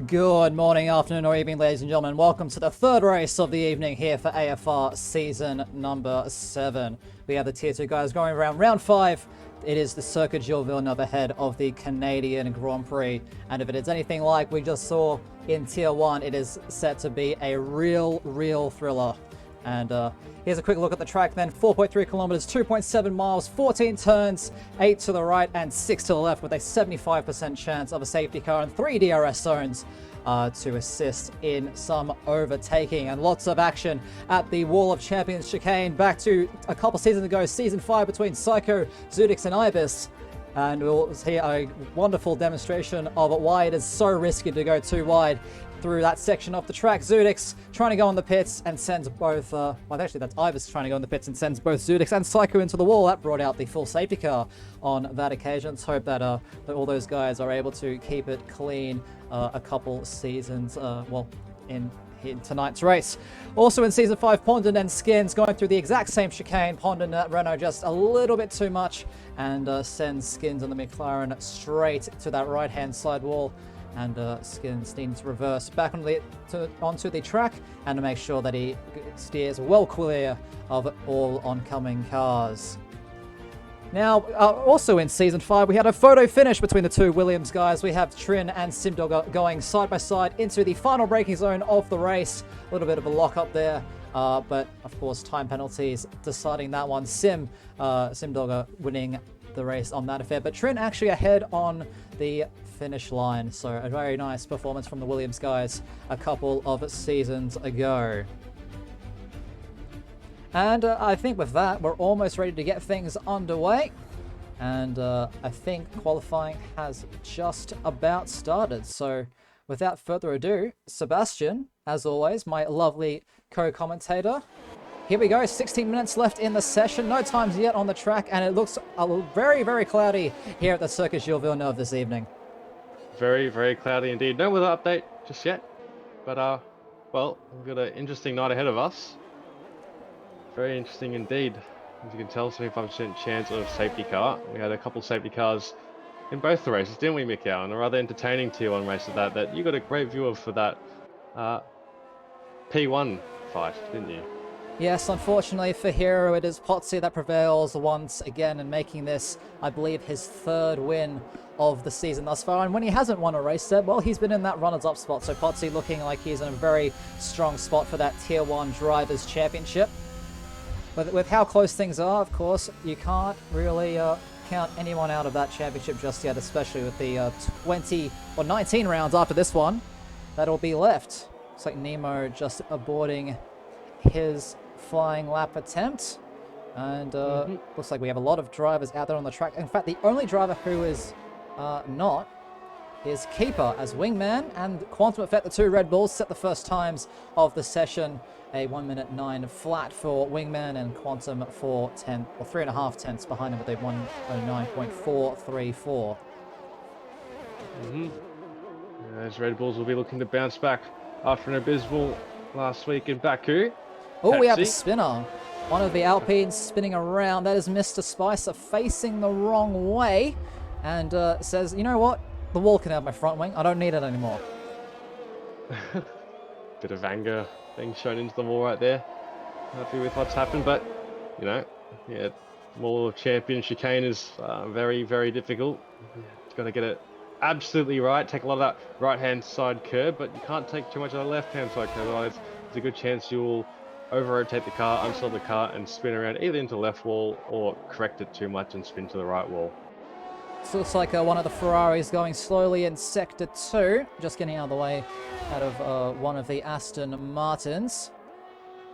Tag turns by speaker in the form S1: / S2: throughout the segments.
S1: Good morning, afternoon, or evening, ladies and gentlemen. Welcome to the third race of the evening here for AFR season number 7. We have the Tier 2 guys going around round 5. It is the Circuit Gilles Villeneuve ahead of the Canadian Grand Prix. And if it is anything like we just saw in Tier 1, it is set to be a real thriller. And here's a quick look at the track then. 4.3 kilometers, 2.7 miles, 14 turns, 8 to the right and 6 to the left, with a 75% chance of a safety car and 3 DRS zones to assist in some overtaking. And lots of action at the Wall of Champions chicane. Back to a couple seasons ago, Season 5 between Psycho, Zudix and Ibis. And we'll see a wonderful demonstration of why it is so risky to go too wide through that section of the track. Zudix trying to go on the pits and sends both, well actually that's Ibis trying to go on the pits and sends both Zudix and Psycho into the wall. That brought out the full safety car on that occasion. Let's hope that, that all those guys are able to keep it clean a couple seasons, well, in tonight's race. Also in Season 5, Pondon and Skins going through the exact same chicane. Pondon at Renault just a little bit too much and sends Skins on the McLaren straight to that right-hand side wall. And Skins needs to reverse back onto the track and to make sure that he steers well clear of all oncoming cars. Now, also in Season 5, we had a photo finish between the two Williams guys. We have Trin and Simdog going side by side into the final braking zone of the race. A little bit of a lock-up there, but of course time penalties deciding that one. Simdog winning the race on that affair, but Trin actually ahead on the finish line. So a very nice performance from the Williams guys a couple of seasons ago. And I think with that, we're almost ready to get things underway. And I think qualifying has just about started. So without further ado, Sebastian, as always, my lovely co-commentator. Here we go, 16 minutes left in the session. No times yet on the track, and it looks very cloudy here at the Circuit Gilles Villeneuve this evening.
S2: Very cloudy indeed. No weather update just yet. But, well, we've got an interesting night ahead of us. Very interesting indeed. As you can tell, 75% chance of safety car. We had a couple safety cars in both the races, didn't we, Mikhail? And a rather entertaining Tier 1 race at that you got a great view of for that P1 fight, didn't you?
S1: Yes, unfortunately for Hero, it is Potsy that prevails once again and making this, I believe, his third win of the season thus far. And when he hasn't won a race there, well, he's been in that runners-up spot. So Potsy looking like he's in a very strong spot for that Tier 1 Drivers' Championship. But with how close things are, of course, you can't really count anyone out of that championship just yet, especially with the 20 or 19 rounds after this one that'll be left. Looks like Nemo just aborting his flying lap attempt. And looks like we have a lot of drivers out there on the track. In fact, the only driver who is not is Keeper, as Wingman and Quantum Effect, the two Red Bulls, set the first times of the session. A 1:09 flat for Wingman and Quantum for 10 or 3.5 tenths behind him with a 1:09.434.
S2: Those Red Bulls will be looking to bounce back after an abysmal last week in Baku.
S1: Oh, we have a spinner. One of the Alpines spinning around. That is Mr. Spicer facing the wrong way and says, you know what? The wall can have my front wing. I don't need it anymore.
S2: Bit of anger being shown into the wall right there. Happy with what's happened, but, you know, yeah, Wall of Champions chicane is very difficult. It's got to get it absolutely right. Take a lot of that right-hand side curb, but you can't take too much of the left-hand side curb. Otherwise, there's a good chance you'll over-rotate the car, unstall the car, and spin around either into the left wall or correct it too much and spin to the right wall.
S1: This looks like one of the Ferraris going slowly in Sector 2. Just getting out of the way out of one of the Aston Martins.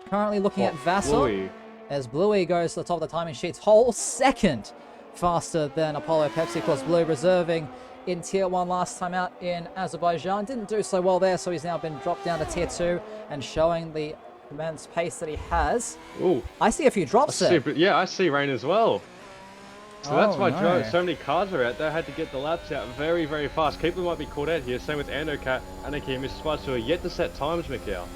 S1: Currently looking at Vassar as Bluey goes to the top of the timing sheets. Whole second faster than Apollo Pepsi. Of course, Blue reserving in Tier 1 last time out in Azerbaijan. Didn't do so well there, so he's now been dropped down to Tier 2 and showing the immense pace that he has.
S2: Ooh,
S1: I see a few drops there.
S2: Yeah, I see rain as well. So that's why
S1: no.
S2: so many cars are out there. Had to get the laps out very fast. Keeper might be caught out here. Same with Andokat, Anarchy, and Mr. Spicer, who are yet to set times, Mikhail.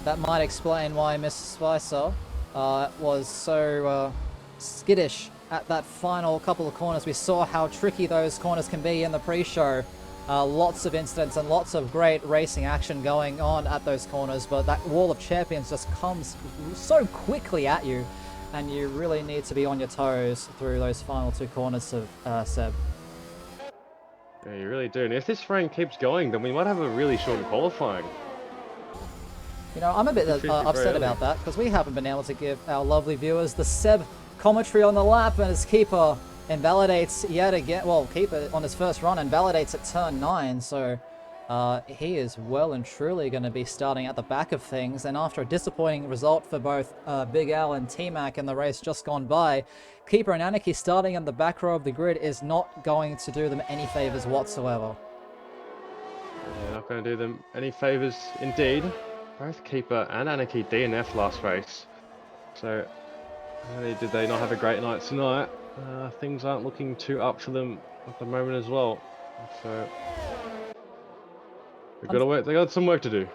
S1: That might explain why Mr. Spicer was so skittish at that final couple of corners. We saw how tricky those corners can be in the pre-show. Lots of incidents and lots of great racing action going on at those corners, but that wall of champions just comes so quickly at you, and you really need to be on your toes through those final 2 corners of Seb.
S2: Yeah, you really do. And if this rain keeps going, then we might have a really short qualifying.
S1: You know, I'm a bit upset about that, because we haven't been able to give our lovely viewers the Seb commentary on the lap, and his keeper invalidates yet again. Well, keeper on his first run invalidates at turn 9, so he is well and truly going to be starting at the back of things. And after a disappointing result for both Big Al and T-Mac in the race just gone by, keeper and Anarchy starting in the back row of the grid is not going to do them any favors whatsoever.
S2: Yeah, not going to do them any favors indeed. Both keeper and Anarchy DNF last race, so did they not have a great night tonight? Things aren't looking too up for them at the moment as well. So they got some work to do.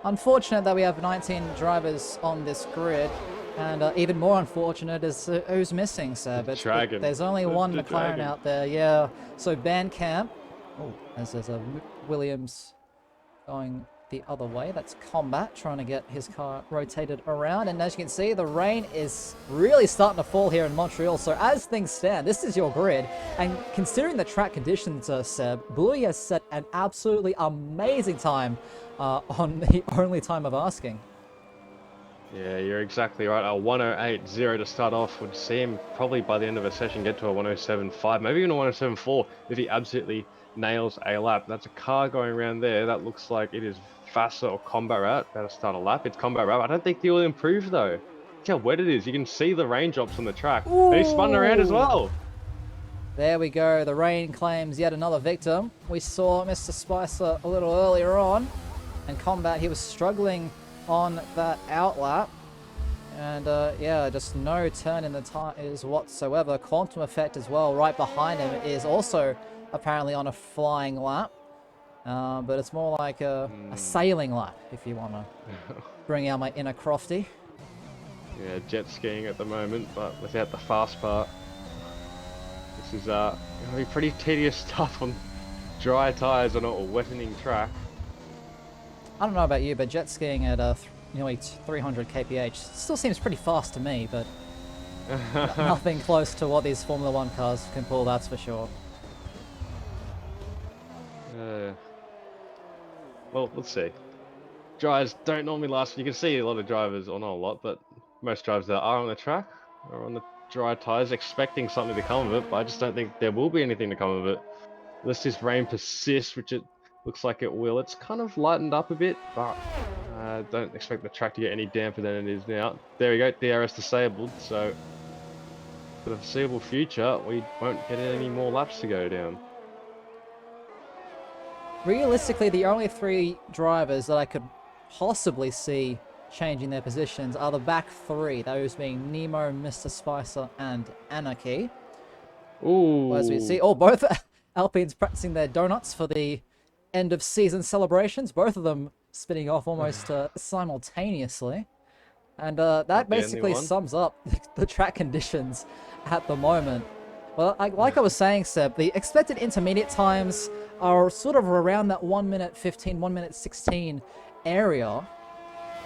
S1: Unfortunate that we have 19 drivers on this grid, and even more unfortunate is who's missing, Seb. There's only one McLaren
S2: Dragon
S1: out there, yeah. So Bandcamp, as there's a Williams going the other way. That's Combat trying to get his car rotated around, and as you can see, the rain is really starting to fall here in Montreal. So as things stand, this is your grid, and considering the track conditions, Seb, Bluey has set an absolutely amazing time on the only time of asking.
S2: Yeah, you're exactly right. A 108.0 to start off would see him probably by the end of a session get to a 107.5, maybe even a 107.4 if he absolutely nails a lap. That's a car going around there. That looks like it is faster or combat route. Better start a lap. It's combat route. I don't think he'll improve though. Look how wet it is. You can see the raindrops on the track. Ooh. And he's spun around as well.
S1: There we go. The rain claims yet another victim. We saw Mr. Spicer a little earlier on, and Combat, he was struggling on that outlap. And yeah, just no turn in the tires whatsoever. Quantum Effect as well, right behind him, is also apparently on a flying lap. But it's more like a sailing lap, if you want to bring out my inner Crofty.
S2: Yeah, jet skiing at the moment, but without the fast part. This is going to be pretty tedious stuff on dry tyres on a wettening track.
S1: I don't know about you, but jet skiing at nearly 300 kph still seems pretty fast to me, but nothing close to what these Formula 1 cars can pull, that's for sure.
S2: Well, let's see. Dries don't normally last. You can see a lot of drivers, or not a lot, but most drivers that are on the track are on the dry tyres expecting something to come of it, but I just don't think there will be anything to come of it. Unless this rain persists, which it looks like it will. It's kind of lightened up a bit, but I don't expect the track to get any damper than it is now. There we go, DRS disabled, so for the foreseeable future, we won't get any more laps to go down.
S1: Realistically, the only 3 drivers that I could possibly see changing their positions are the back 3, those being Nemo, Mr. Spicer, and Anarchy.
S2: Ooh.
S1: As we see, both Alpines practicing their donuts for the end of season celebrations, both of them spinning off almost simultaneously. And that basically sums up the track conditions at the moment. Well, like I was saying, Seb, the expected intermediate times are sort of around that 1 minute 15, 1 minute 16 area.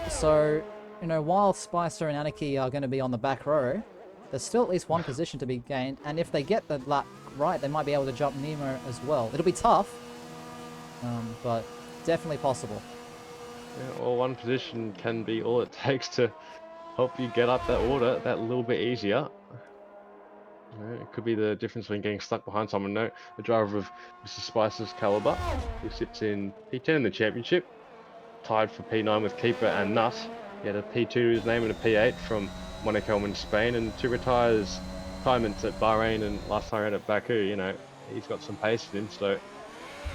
S1: So, you know, while Spicer and Anarchy are going to be on the back row, there's still at least one position to be gained. And if they get the lap right, they might be able to jump Nemo as well. It'll be tough, but definitely possible.
S2: Yeah, well, one position can be all it takes to help you get up that order that little bit easier. It could be the difference between getting stuck behind someone. No, a driver of Mr. Spicer's caliber, who sits in P10 in the championship, tied for P9 with Keeper and Nut. He had a P2 to his name and a P8 from Monaco in Spain, and 2 retirements at Bahrain and last time around at Baku. You know, he's got some pace in him, so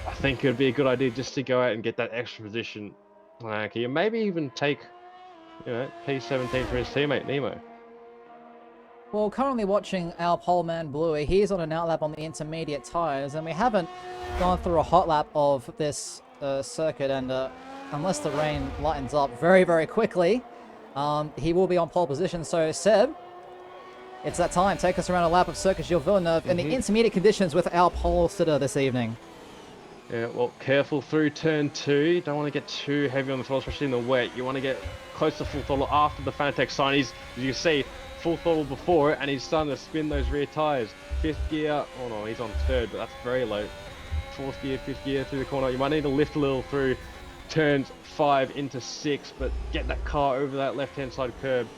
S2: I think it would be a good idea just to go out and get that extra position, and maybe even take, you know, P17 for his teammate Nemo.
S1: Well, currently watching our pole man Bluey, he's on an outlap on the intermediate tyres, and we haven't gone through a hot lap of this circuit, and unless the rain lightens up very, very quickly, he will be on pole position. So, Seb, it's that time. Take us around a lap of Circuit Gilles Villeneuve in the intermediate conditions with our pole sitter this evening.
S2: Yeah, well, careful through turn 2. Don't want to get too heavy on the throttle, especially in the wet. You want to get close to full throttle after the Fanatec sign. As you can see, full throttle before it, and he's starting to spin those rear tyres. 5th gear, oh no, he's on 3rd, but that's very low. 4th gear, 5th gear through the corner. You might need to lift a little through turns 5 into 6, but get that car over that left-hand side curb.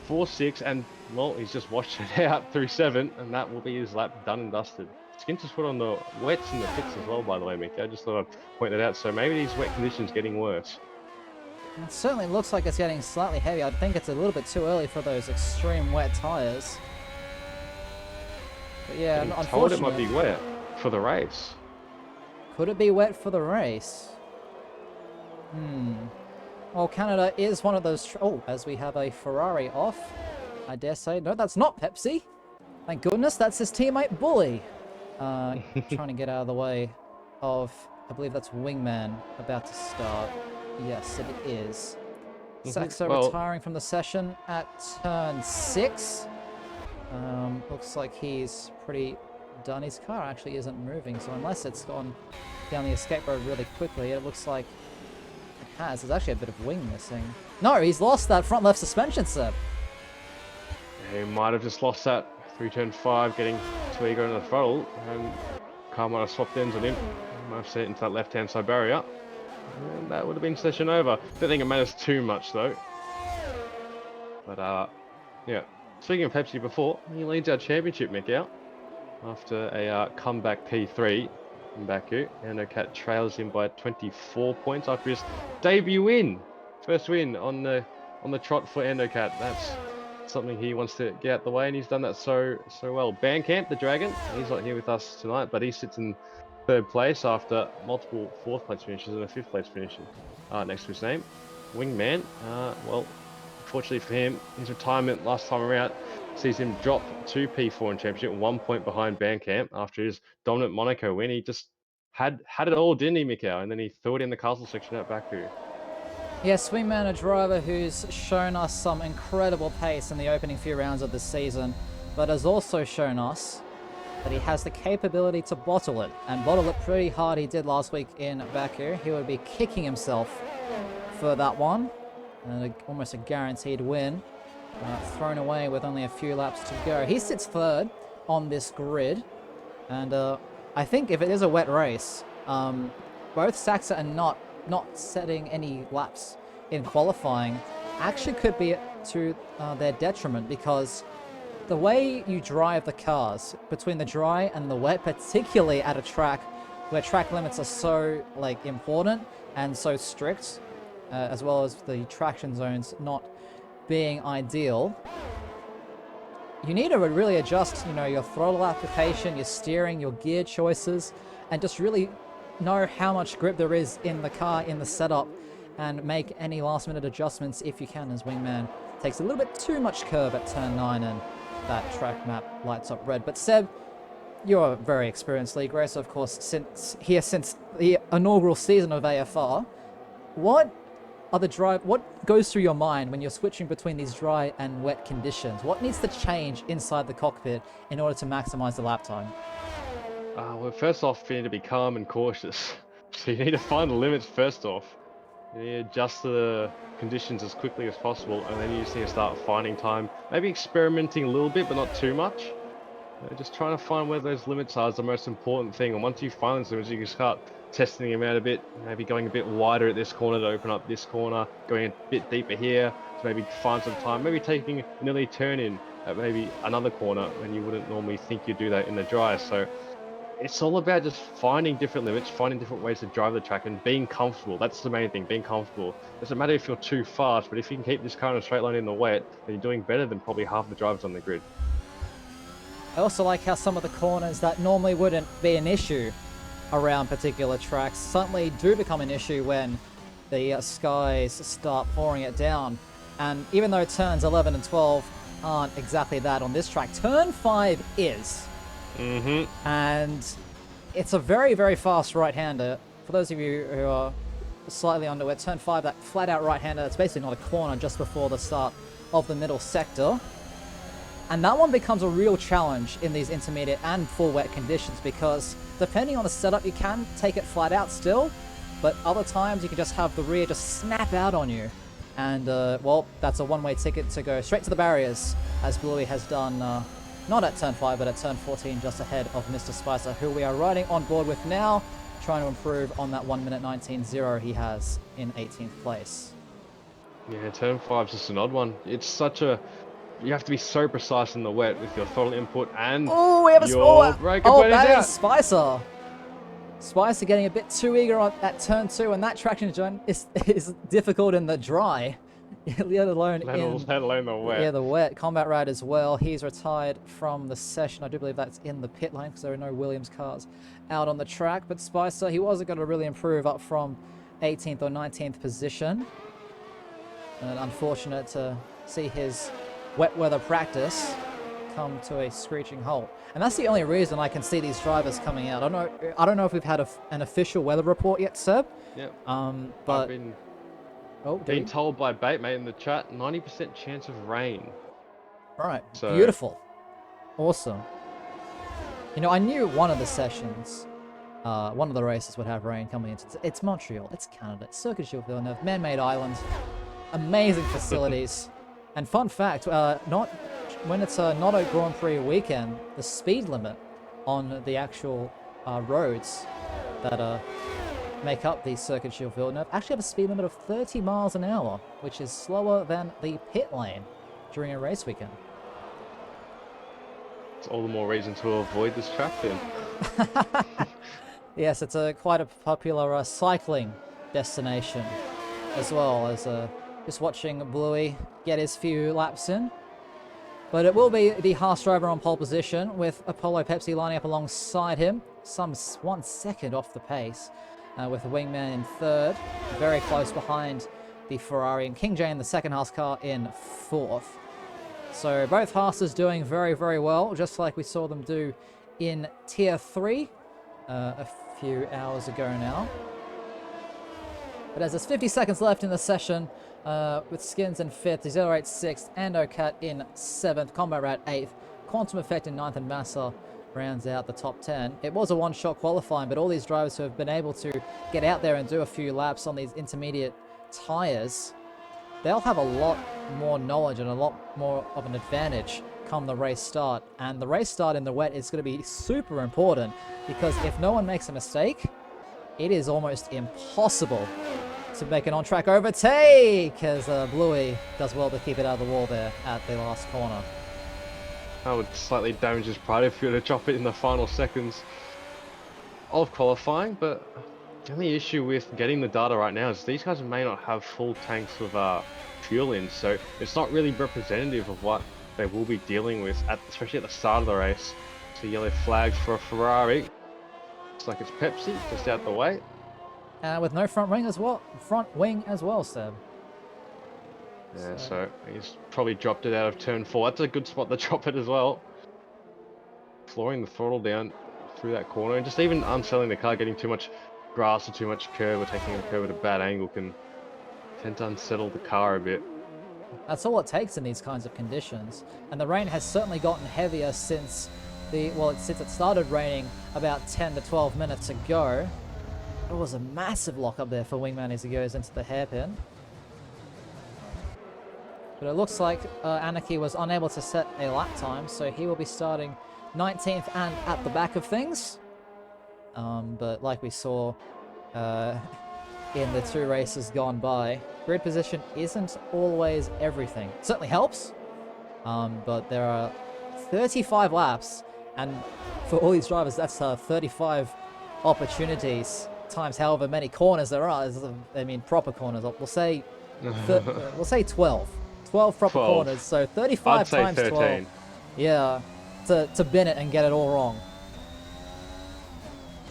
S2: 4-6, and well, he's just washed it out through 7, and that will be his lap done and dusted. Skins just put on the wets and the pits as well, by the way, Mickey. I just thought I'd point that out. So maybe these wet conditions getting worse.
S1: It certainly looks like it's getting slightly heavy. I think it's a little bit too early for those extreme wet tires. But yeah,
S2: I'm told
S1: unfortunately,
S2: it might be wet for the race.
S1: Could it be wet for the race? Well, Canada is one of those... Oh, as we have a Ferrari off, I dare say. No, that's not Pepsi. Thank goodness, that's his teammate Bully. Trying to get out of the way of... I believe that's Wingman about to start. Yes, it is. Saxo retiring from the session at turn 6. Looks like he's pretty done. His car actually isn't moving, so unless it's gone down the escape road really quickly, it looks like it has. There's actually a bit of wing missing. No, he's lost that front left suspension set.
S2: He might have just lost that through turn 5, getting too eager on the throttle, and car might have swapped ends on him. Might have set into that left-hand side barrier. And that would have been session over. Don't think it matters too much though. But yeah. Speaking of Pepsi before, he leads our championship, Mick, out after a comeback P3 in Baku. Endocat trails him by 24 points after his debut win. First win on the trot for Endocat. That's something he wants to get out the way, and he's done that so well. Bandcamp, the Dragon, he's not here with us tonight, but he sits in 3rd place after multiple 4th place finishes and a 5th place finish next to his name. Wingman, well, unfortunately for him, his retirement last time around sees him drop to P4 in championship, 1 point behind Bandcamp after his dominant Monaco win. He just had it all, didn't he, Mikau? And then he threw it in the castle section at Baku.
S1: Yes, Wingman, a driver who's shown us some incredible pace in the opening few rounds of the season, but has also shown us that he has the capability to bottle it, and bottle it pretty hard. He did last week in Baku. He would be kicking himself for that one, and almost a guaranteed win. Thrown away with only a few laps to go. He sits 3rd on this grid, and I think if it is a wet race, both Saxa and not setting any laps in qualifying actually could be to their detriment, because the way you drive the cars between the dry and the wet, particularly at a track where track limits are so important and so strict, as well as the traction zones not being ideal, you need to really adjust, your throttle application, your steering, your gear choices, and just really know how much grip there is in the car, in the setup, and make any last-minute adjustments if you can, as Wingman takes a little bit too much curve at turn 9 and that track map lights up red. But Seb, you're a very experienced league racer, of course, since the inaugural season of AFR. What goes through your mind when you're switching between these dry and wet conditions? What needs to change inside the cockpit in order to maximize the lap time?
S2: Well, first off, you need to be calm and cautious. So you need to find the limits first off. You need to adjust to the conditions as quickly as possible, and then you just need to start finding time. Maybe experimenting a little bit, but not too much. Just trying to find where those limits are is the most important thing. And once you find those limits, you can start testing them out a bit. Maybe going a bit wider at this corner to open up this corner, going a bit deeper here to maybe find some time. Maybe taking an early turn in at maybe another corner when you wouldn't normally think you'd do that in the dry. So it's all about just finding different limits, finding different ways to drive the track, and being comfortable. That's the main thing, being comfortable. It doesn't matter if you're too fast, but if you can keep this car in a straight line in the wet, then you're doing better than probably half the drivers on the grid.
S1: I also like how some of the corners that normally wouldn't be an issue around particular tracks suddenly do become an issue when the skies start pouring it down. And even though turns 11 and 12 aren't exactly that on this track, turn 5 is. And it's a very, very fast right-hander. For those of you who are slightly underway, turn 5, that flat-out right-hander, it's basically not a corner just before the start of the middle sector. And that one becomes a real challenge in these intermediate and full wet conditions, because depending on the setup, you can take it flat out still, but other times you can just have the rear just snap out on you. And, well, that's a one-way ticket to go straight to the barriers, as Bluey has done, not at turn 5, but at turn 14, just ahead of Mr. Spicer, who we are riding on board with now, trying to improve on that 1 minute 19.0 he has in 18th place.
S2: Yeah, turn 5's just an odd one. It's such a... You have to be so precise in the wet with your throttle input and
S1: Oh, we have a
S2: your
S1: score!
S2: brake
S1: Oh,
S2: input is
S1: that
S2: out.
S1: is Spicer. Spicer getting a bit too eager on at turn 2, and that traction joint is difficult in the dry, let alone
S2: Let alone the wet.
S1: Yeah, the wet. Combat Ride as well. He's retired from the session. I do believe that's in the pit lane because there are no Williams cars out on the track. But Spicer, he wasn't going to really improve up from 18th or 19th position. And unfortunate to see his wet weather practice come to a screeching halt. And that's the only reason I can see these drivers coming out. I don't know if we've had an official weather report yet, Seb.
S2: Yep.
S1: But
S2: I've been told by Batemate in the chat, 90% chance of rain.
S1: All right.
S2: So...
S1: Beautiful. Awesome. You know, I knew one of the sessions, one of the races would have rain coming into. It's Montreal. It's Canada. It's Circuit Gilles Villeneuve, man-made island, amazing facilities. And fun fact, when it's not a Grand Prix weekend, the speed limit on the actual roads that make up the Circuit Gilles Villeneuve actually have a speed limit of 30 miles an hour, which is slower than the pit lane during a race weekend.
S2: It's all the more reason to avoid this track then.
S1: Yes, it's quite a popular cycling destination, as well as just watching Bluey get his few laps in. But it will be the Haas driver on pole position, with Apollo Pepsi lining up alongside him, some 1 second off the pace, with the Wingman in third, very close behind the Ferrari, and King J in the second Haas car in fourth. So both Haas's doing very, very well, just like we saw them do in Tier 3 a few hours ago now. But as there's 50 seconds left in the session, with Skins in 5th, Exhilarate 6th, and Ocat in 7th, Combat Rat 8th, Quantum Effect in 9th, and Massa rounds out the top 10. It was a one-shot qualifying, but all these drivers who have been able to get out there and do a few laps on these intermediate tyres, they'll have a lot more knowledge and a lot more of an advantage come the race start. And the race start in the wet is going to be super important, because if no one makes a mistake, it is almost impossible to make an on-track overtake, as Bluey does well to keep it out of the wall there at the last corner.
S2: That would slightly damage his pride if you were to drop it in the final seconds of qualifying, but the only issue with getting the data right now is these guys may not have full tanks of fuel in, so it's not really representative of what they will be dealing with, especially at the start of the race. So yellow flags for a Ferrari. Looks like it's Pepsi, just out the way.
S1: With no front wing as well, Seb.
S2: Yeah, so he's probably dropped it out of turn 4. That's a good spot to drop it as well. Flooring the throttle down through that corner, and just even unselling the car, getting too much grass or too much curve, or taking a curve at a bad angle can tend to unsettle the car a bit.
S1: That's all it takes in these kinds of conditions. And the rain has certainly gotten heavier since since it started raining about 10 to 12 minutes ago. It was a massive lock up there for Wingman as he goes into the hairpin. But it looks like Anarchy was unable to set a lap time, so he will be starting 19th and at the back of things. But like we saw in the 2 races gone by, grid position isn't always everything. It certainly helps, but there are 35 laps, and for all these drivers, that's 35 opportunities times however many corners there are. I mean, proper corners. We'll say 12. 12 proper corners, so 35
S2: I'd say
S1: times
S2: 13.
S1: 12. Yeah, to bin it and get it all wrong.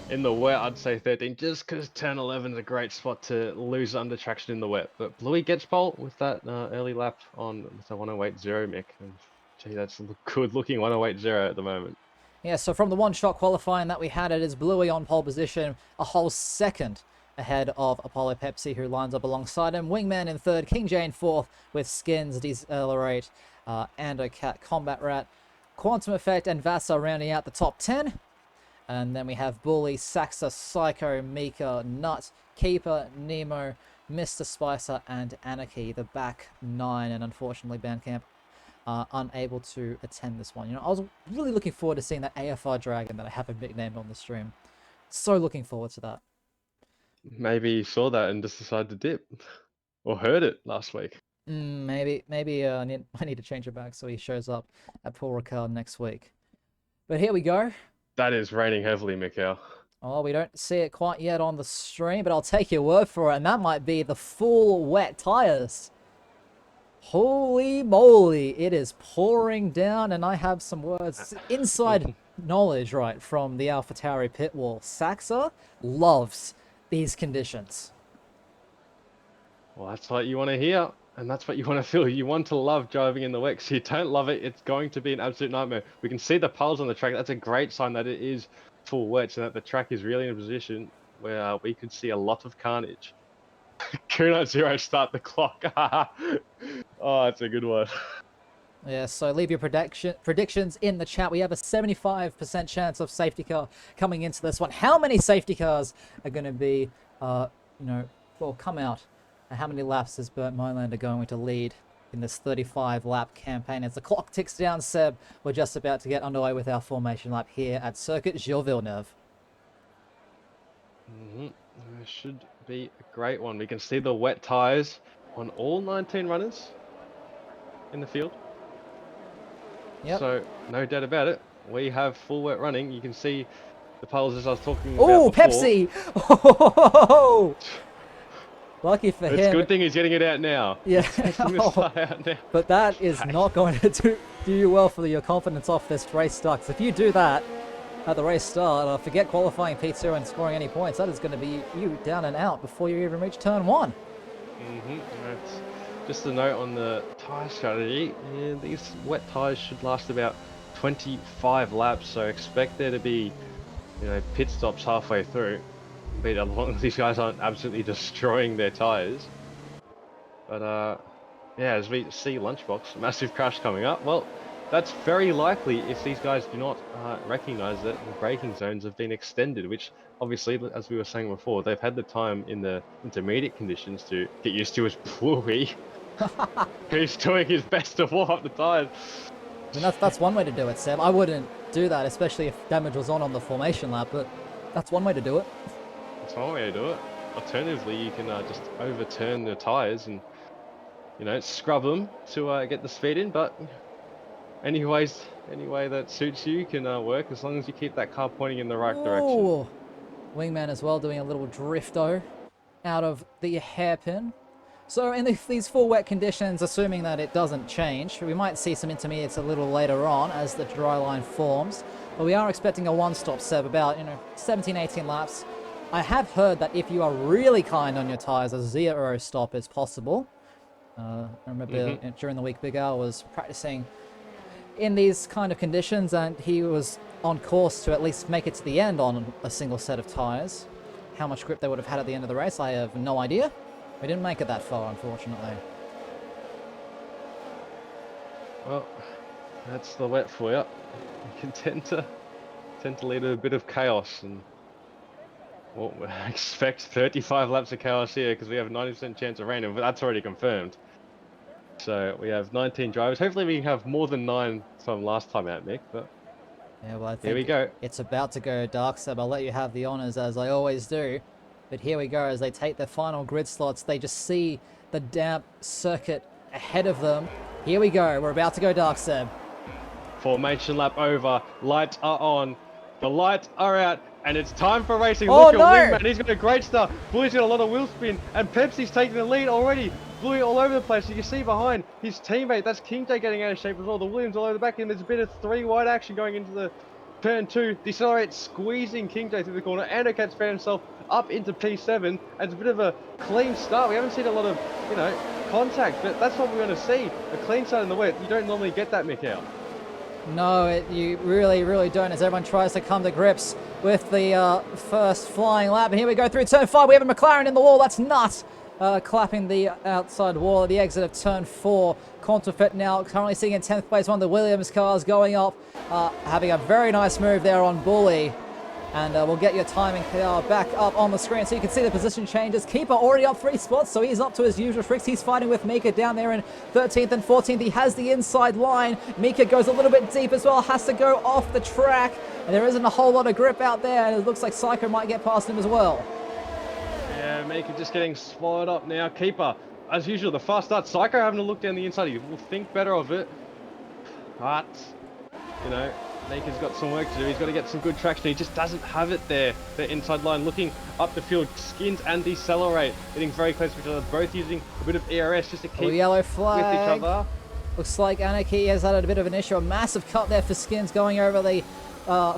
S2: In the wet, I'd say 13, just because turn 11 is a great spot to lose under traction in the wet. But Bluey gets pole with that early lap on the 108.0, Mick. And gee, that's a good looking 108.0 at the moment.
S1: Yeah, so from the one-shot qualifying that we had, it is Bluey on pole position, a whole second ahead of Apollo Pepsi, who lines up alongside him. Wingman in third, King J in fourth, with Skins, Decelerate, Andocat, Combat Rat, Quantum Effect, and Vasa rounding out the top 10. And then we have Bully, Saxa, Psycho, Mika, Nut, Keeper, Nemo, Mr. Spicer, and Anarchy, the back 9. And unfortunately, Bandcamp are unable to attend this one. You know, I was really looking forward to seeing that AFR Dragon that I haven't nicknamed on the stream. So looking forward to that.
S2: Maybe you saw that and just decided to dip. Or heard it last week.
S1: Maybe I need to change it back so he shows up at Paul Ricard next week. But here we go.
S2: That is raining heavily, Mikhail.
S1: Oh, we don't see it quite yet on the stream, but I'll take your word for it, and that might be the full wet tires. Holy moly, it is pouring down, and I have some words, inside knowledge, right, from the AlphaTauri pit wall. Saxa loves these conditions.
S2: Well, that's what you want to hear, and that's what you want to feel. You want to love driving in the wet. So you don't love it, it's going to be an absolute nightmare. We can see the piles on the track. That's a great sign that it is full wet, so that the track is really in a position where we could see a lot of carnage. Kuno0 start the clock. Oh, that's a good one.
S1: Yeah, so leave your predictions in the chat. We have a 75% chance of safety car coming into this one. How many safety cars are going to be, come out? And how many laps is Bert Molander going to lead in this 35-lap campaign? As the clock ticks down, Seb, we're just about to get underway with our formation lap here at Circuit Gilles Villeneuve.
S2: It should be a great one. We can see the wet tyres on all 19 runners in the field.
S1: Yep.
S2: So, no doubt about it. We have full wet running. You can see the piles as I was talking about
S1: Oh,
S2: before.
S1: Pepsi! Oh! Lucky for him.
S2: It's a good thing he's getting it out now.
S1: Yeah.
S2: Out now.
S1: But that is not going to do you well for your confidence off this race start. 'Cause if you do that at the race start, forget qualifying P2 and scoring any points. That is going to be you down and out before you even reach turn 1.
S2: That's just a note on the tyre strategy. Yeah, these wet tyres should last about 25 laps, so expect there to be, pit stops halfway through. But as long as these guys aren't absolutely destroying their tyres. But as we see Lunchbox, massive crash coming up. Well, that's very likely if these guys do not recognise that the braking zones have been extended, which obviously, as we were saying before, they've had the time in the intermediate conditions to get used to. As Bluey, who's doing his best to warm up the tyres.
S1: I mean, that's one way to do it, Sam. I wouldn't do that, especially if damage was on the formation lap, but that's one way to do it.
S2: That's one way to do it. Alternatively, you can just overturn the tyres and, scrub them to get the speed in, but any way that suits you can work as long as you keep that car pointing in the right direction.
S1: Wingman as well doing a little drifto out of the hairpin. So in these full wet conditions, assuming that it doesn't change, we might see some intermediates a little later on as the dry line forms. But we are expecting a one-stop, Seb, about 17, 18 laps. I have heard that if you are really kind on your tyres, a 0 stop is possible. I remember during the week Big Al was practicing in these kind of conditions, and he was on course to at least make it to the end on a single set of tyres. How much grip they would have had at the end of the race, I have no idea. We didn't make it that far, unfortunately.
S2: Well, that's the wet for you. You can tend to lead to a bit of chaos, and I expect 35 laps of chaos here because we have a 90% chance of rain, but that's already confirmed. So we have 19 drivers. Hopefully we can have more than 9 from last time out, Mick. But
S1: yeah, well, I think
S2: here we go.
S1: It's about to go dark, Seb. I'll let you have the honours as I always do. But here we go as they take their final grid slots. They just see the damp circuit ahead of them. Here we go. We're about to go dark, Seb.
S2: Formation lap over. Lights are on. The lights are out. And it's time for racing.
S1: Oh,
S2: Look at
S1: no!
S2: Wingman. He's got a great start. Bluey's got a lot of wheel spin. And Pepsi's taking the lead already. Bluey all over the place. You can see behind his teammate. That's King J getting out of shape as well. The Williams all over the back. And there's a bit of 3 wide action going into the turn 2. Decelerate squeezing King J through the corner. Andocat's found himself up into P7. And it's a bit of a clean start. We haven't seen a lot of, contact. But that's what we're going to see. A clean start in the wet. You don't normally get that, Mick, out.
S1: No, you really, really don't, as everyone tries to come to grips with the first flying lap. And here we go through turn 5. We have a McLaren in the wall. That's Nut. clapping the outside wall at the exit of turn 4. Counterfeit now currently sitting in 10th place. One of the Williams cars going up, having a very nice move there on Bully. And we'll get your timing back up on the screen so you can see the position changes. Keeper already up 3 spots, so he's up to his usual tricks. He's fighting with Mika down there in 13th and 14th. He has the inside line. Mika goes a little bit deep as well, has to go off the track. And there isn't a whole lot of grip out there, and it looks like Psycho might get past him as well.
S2: Yeah, Mika just getting swallowed up now. Keeper, as usual, the fast start. Psycho having to look down the inside. He will think better of it. But, you know, Mika's got some work to do. He's got to get some good traction. He just doesn't have it there. The inside line looking up the field, skins and decelerate, getting very close to each other, both using a bit of ERS just to keep
S1: yellow flag
S2: with each other.
S1: Looks like Anarchy has had a bit of an issue. A massive cut there for Skins going over the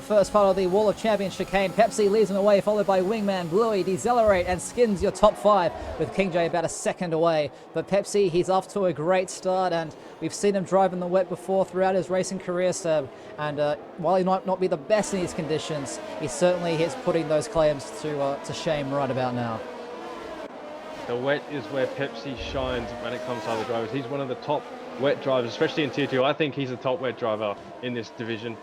S1: first part of the Wall of Champions chicane. Pepsi leads them away, followed by Wingman, Bluey, Decelerate, and Skins your top 5, with King J about a second away. But Pepsi, he's off to a great start, and we've seen him drive in the wet before throughout his racing career, Seb. And while he might not be the best in these conditions, he certainly is putting those claims to shame right about now.
S2: The wet is where Pepsi shines when it comes to other drivers. He's one of the top wet drivers, especially in Tier 2. I think he's the top wet driver in this division.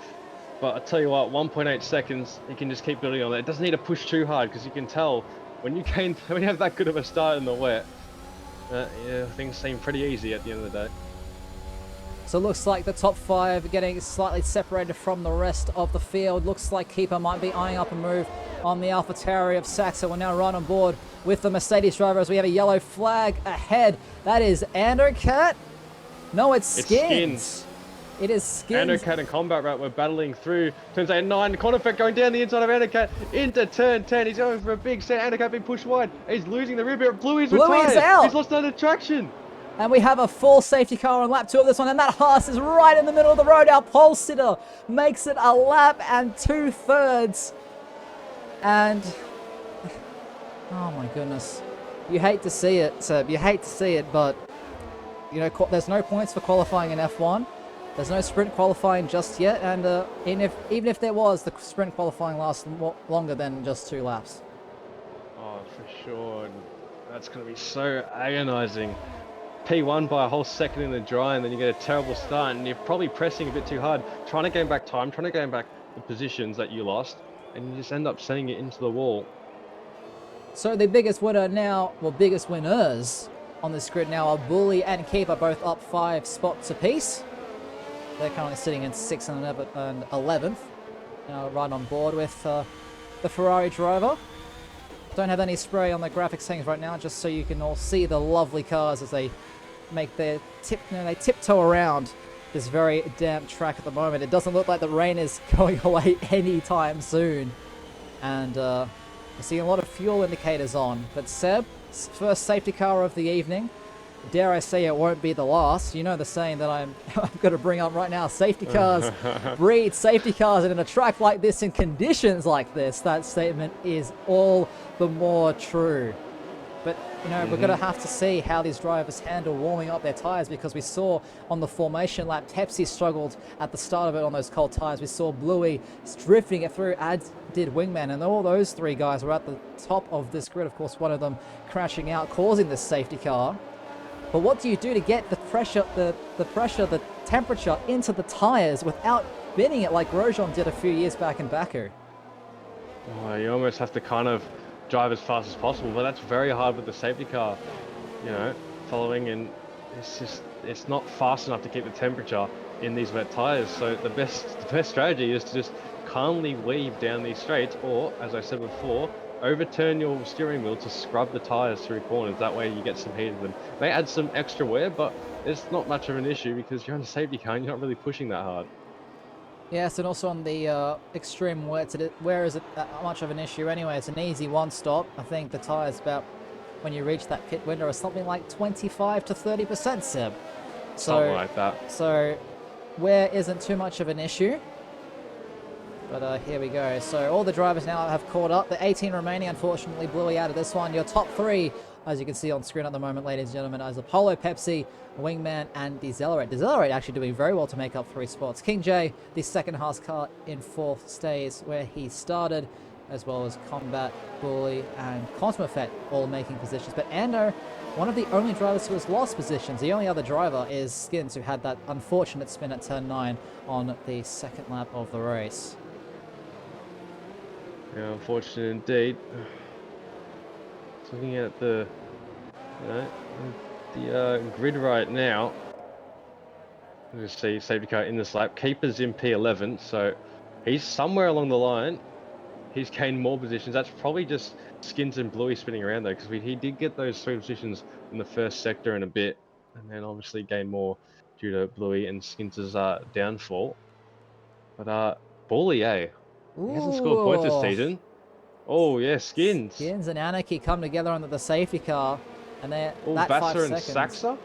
S2: But I tell you what, 1.8 seconds, he can just keep building on that. It doesn't need to push too hard, because you can tell when you have that good of a start in the wet, yeah, things seem pretty easy at the end of the day.
S1: So it looks like the top 5 getting slightly separated from the rest of the field. Looks like Keeper might be eyeing up a move on the AlphaTauri of Saxa. We're now right on board with the Mercedes driver as we have a yellow flag ahead. That is Andercat. No, it's Skins. It is Skins.
S2: Andercat and Combat Rat were battling through turns 8 and 9. Counterfeit going down the inside of Andercat into turn 10. He's going for a big set. Andercat being pushed wide. He's losing the rear bit. Bluey's retired.
S1: Out.
S2: He's lost under traction.
S1: And we have a full safety car on lap 2 of this one. And that Haas is right in the middle of the road. Our pole sitter makes it a lap and 2/3. And, oh my goodness. You hate to see it, Seb. You hate to see it, but, you know, there's no points for qualifying in F1. There's no sprint qualifying just yet, and even if there was, the sprint qualifying lasts longer than just 2 laps.
S2: Oh, for sure. And that's going to be so agonizing. P1 by a whole second in the dry, and then you get a terrible start, and you're probably pressing a bit too hard, trying to gain back time, trying to gain back the positions that you lost, and you just end up sending it into the wall.
S1: So the biggest winner now, well, biggest winners on this grid now are Bully and Keeper, both up 5 spots apiece. They're currently sitting in 6th and 11th. Now right on board with the Ferrari driver. Don't have any spray on the graphics settings right now, just so you can all see the lovely cars as they make their they tiptoe around this very damp track at the moment. It doesn't look like the rain is going away anytime soon. And we're seeing a lot of fuel indicators on. But Seb, first safety car of the evening. Dare I say it won't be the last. You know the saying that I'm going to bring up right now. Safety cars breed safety cars, and in a track like this, in conditions like this, that statement is all the more true. But, you know, we're going to have to see how these drivers handle warming up their tyres, because we saw on the formation lap, Pepsi struggled at the start of it on those cold tyres. We saw Bluey drifting it through, as did Wingman, and all those 3 guys were at the top of this grid. Of course, one of them crashing out, causing this safety car. But what do you do to get the pressure, the temperature into the tyres without bending it like Grosjean did a few years back in Baku?
S2: Oh, you almost have to kind of drive as fast as possible, but that's very hard with the safety car, you know, following, and it's not fast enough to keep the temperature in these wet tyres. So the best strategy is to just calmly weave down these straights, or, as I said before, overturn your steering wheel to scrub the tyres through corners. That way you get some heat of them. May add some extra wear, but it's not much of an issue because you're on a safety car and you're not really pushing that hard.
S1: Yes, and also on the extreme wet, where is it that much of an issue anyway? It's an easy 1-stop. I think the tyres about, when you reach that pit window, are something like 25 to 30%, Seb.
S2: Something like that.
S1: So wear isn't too much of an issue. But here we go. So all the drivers now have caught up. The 18 remaining, unfortunately, Bluey out of this one. Your top 3, as you can see on screen at the moment, ladies and gentlemen, as Apollo, Pepsi, Wingman, and Decelerate. Decelerate actually doing very well to make up 3 spots. King J, the second Haas car in 4th, stays where he started. as well as Combat, Bully, and Quantum Effect all making positions. But Ando, one of the only drivers who has lost positions. The only other driver is Skins, who had that unfortunate spin at turn 9 on the second lap of the race.
S2: Yeah, unfortunate indeed. Just looking at the, grid right now. You just see safety car in this lap. Keeper's in P11, so he's somewhere along the line. He's gained more positions. That's probably just Skins and Bluey spinning around though, because he did get those 3 positions in the first sector in a bit, and then obviously gained more due to Bluey and Skins' downfall. But Bully, he hasn't scored points this
S1: Ooh.
S2: season. Oh yeah, Skins.
S1: Skins and Anarchy come together under the safety car, and they're that 5
S2: Vassar and
S1: seconds.
S2: Saxa.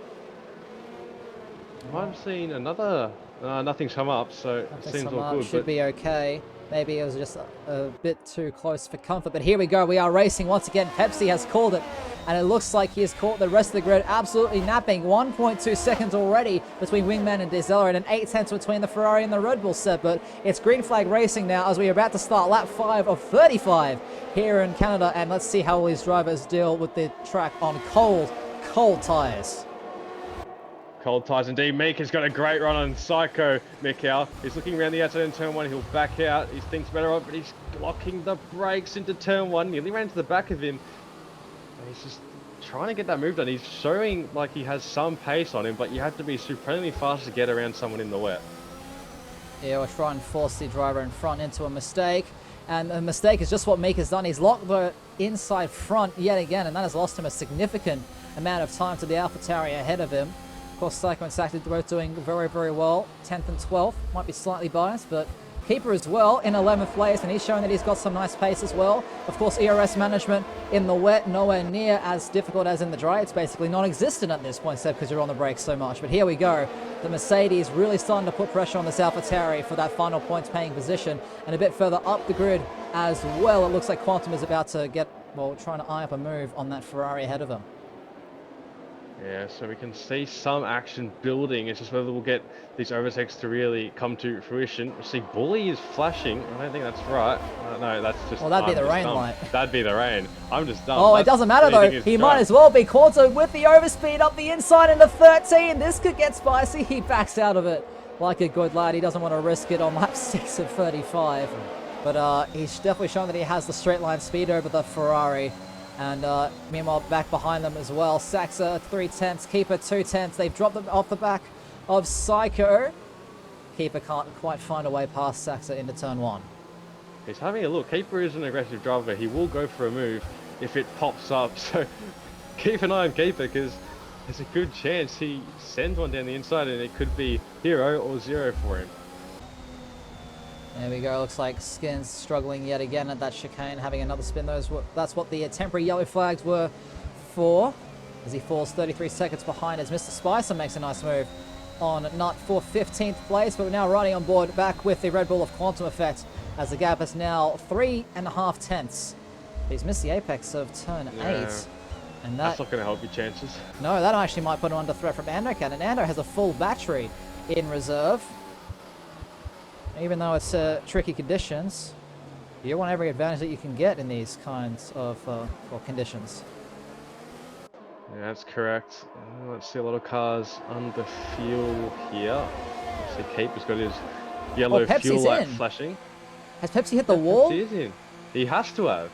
S2: Might have seen another. Nothing's come up, so it seems all good.
S1: Should be okay. Maybe it was just a bit too close for comfort. But here we go. We are racing once again. Pepsi has called it. And it looks like he has caught the rest of the grid absolutely napping. 1.2 seconds already between Wingman and Decelerate, and 8 tenths between the Ferrari and the Red Bull set. But it's green flag racing now as we are about to start lap 5 of 35 here in Canada. And let's see how all these drivers deal with the track on cold tyres.
S2: Cold ties indeed. Meek has got a great run on Psycho Mikhail. He's looking around the outside in turn 1. He'll back out. He thinks better of it, but he's blocking the brakes into turn 1. Nearly ran into the back of him. And he's just trying to get that move done. He's showing like he has some pace on him, but you have to be supremely fast to get around someone in the wet.
S1: Yeah, we're trying to force the driver in front into a mistake. And the mistake is just what Meek has done. He's locked the inside front yet again, and that has lost him a significant amount of time to the AlphaTauri ahead of him. Of course, Psycho and Sack are both doing very, very well. 10th and 12th. Might be slightly biased, but Keeper as well in 11th place, and he's showing that he's got some nice pace as well. Of course, ERS management in the wet, nowhere near as difficult as in the dry. It's basically non-existent at this point, Seb, because you're on the brakes so much. But here we go. The Mercedes really starting to put pressure on this AlphaTauri for that final points paying position. And a bit further up the grid as well, it looks like Quantum is about to get, well, trying to eye up a move on that Ferrari ahead of him.
S2: Yeah, so we can see some action building. It's just whether we'll get these overtakes to really come to fruition. We see Bully is flashing. I don't think that's right. No, that's just...
S1: Well, that'd be the rain light.
S2: That'd be the rain. I'm just dumb.
S1: Oh, it doesn't matter though. He might as well be. Quantum with the overspeed up the inside into 13. This could get spicy. He backs out of it like a good lad. He doesn't want to risk it on lap 6 of 35. But he's definitely shown that he has the straight line speed over the Ferrari. And meanwhile, back behind them as well. Saxa 3/10, Keeper 2/10. They've dropped them off the back of Psycho. Keeper can't quite find a way past Saxa into turn 1.
S2: He's having a look. Keeper is an aggressive driver. He will go for a move if it pops up. So keep an eye on Keeper, because there's a good chance he sends one down the inside and it could be hero or zero for him.
S1: There we go. Looks like Skins struggling yet again at that chicane, having another spin. That's what the temporary yellow flags were for, as he falls 33 seconds behind as Mr. Spicer makes a nice move on Nut for 15th place. But we're now riding on board back with the Red Bull of Quantum Effect, as the gap is now 3.5 tenths. He's missed the apex of turn 8. And
S2: that's not going to help your chances.
S1: No, that actually might put him under threat from Andokan. And Ando has a full battery in reserve. Even though it's tricky conditions, you want every advantage that you can get in these kinds of conditions.
S2: Yeah, that's correct. Let's see a lot of cars under fuel here. See, Keeper's got his yellow fuel light flashing.
S1: Has Pepsi hit the wall?
S2: Pepsi is in. He has to have.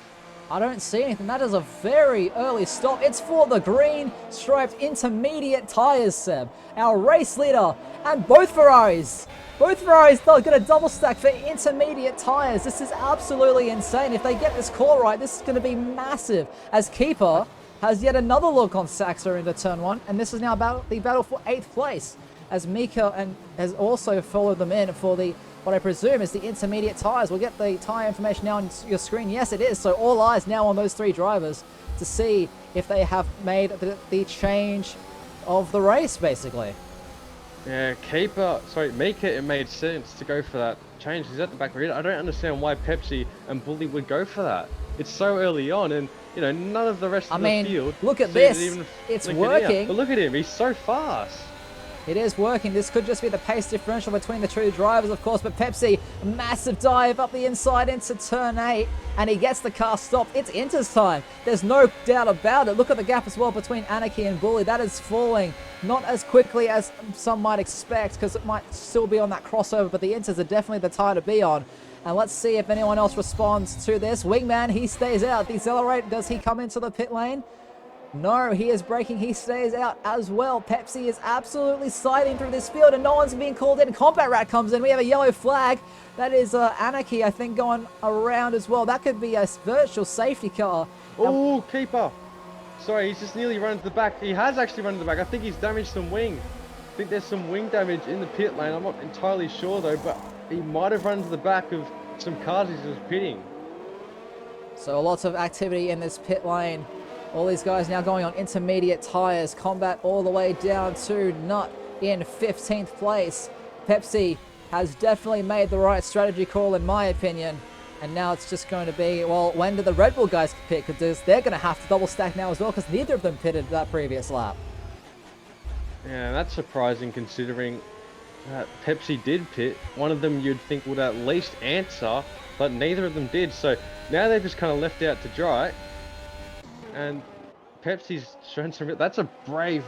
S1: I don't see anything. That is a very early stop. It's for the green striped intermediate tyres, Seb. Our race leader and both Ferraris get a double stack for intermediate tyres. This is absolutely insane. If they get this call right, this is going to be massive. As Keeper has yet another look on Saxa into turn 1, and this is now about the battle for 8th place, as Mika has also followed them in for the, what I presume is the intermediate tyres. We'll get the tyre information now on your screen. Yes, it is. So all eyes now on those 3 drivers to see if they have made the change of the race, basically.
S2: Yeah, Mika, it made sense to go for that change. He's at the back grid. I don't understand why Pepsi and Bully would go for that. It's so early on, and you know, none of the rest of the field.
S1: Look at this. It's working.
S2: But look at him. He's so fast.
S1: It is working. This could just be the pace differential between the two drivers, of course, but Pepsi, a massive dive up the inside into turn 8, and he gets the car stopped. It's Inter's time. There's no doubt about it. Look at the gap as well between Anarchy and Bully. That is falling not as quickly as some might expect, because it might still be on that crossover, but the Inters are definitely the tire to be on. And let's see if anyone else responds to this. Wingman, he stays out. Decelerate, does he come into the pit lane? No, he is braking. He stays out as well. Pepsi is absolutely sliding through this field, and no one's being called in. Combat Rat comes in. We have a yellow flag. That is Anarchy, I think, going around as well. That could be a virtual safety car.
S2: Oh, keeper. Sorry, he's just nearly run to the back. He has actually run to the back. I think he's damaged some wing. I think there's some wing damage in the pit lane. I'm not entirely sure, though, but he might have run to the back of some cars he was pitting.
S1: So lots of activity in this pit lane. All these guys now going on intermediate tires. Combat all the way down to Nut in 15th place. Pepsi has definitely made the right strategy call, in my opinion. And now it's just going to be, well, when do the Red Bull guys pit? Because they're going to have to double stack now as well, because neither of them pitted that previous lap.
S2: Yeah, that's surprising considering Pepsi did pit. One of them you'd think would at least answer, but neither of them did. So now they're just kind of left out to dry. And Pepsi's shown some... That's a brave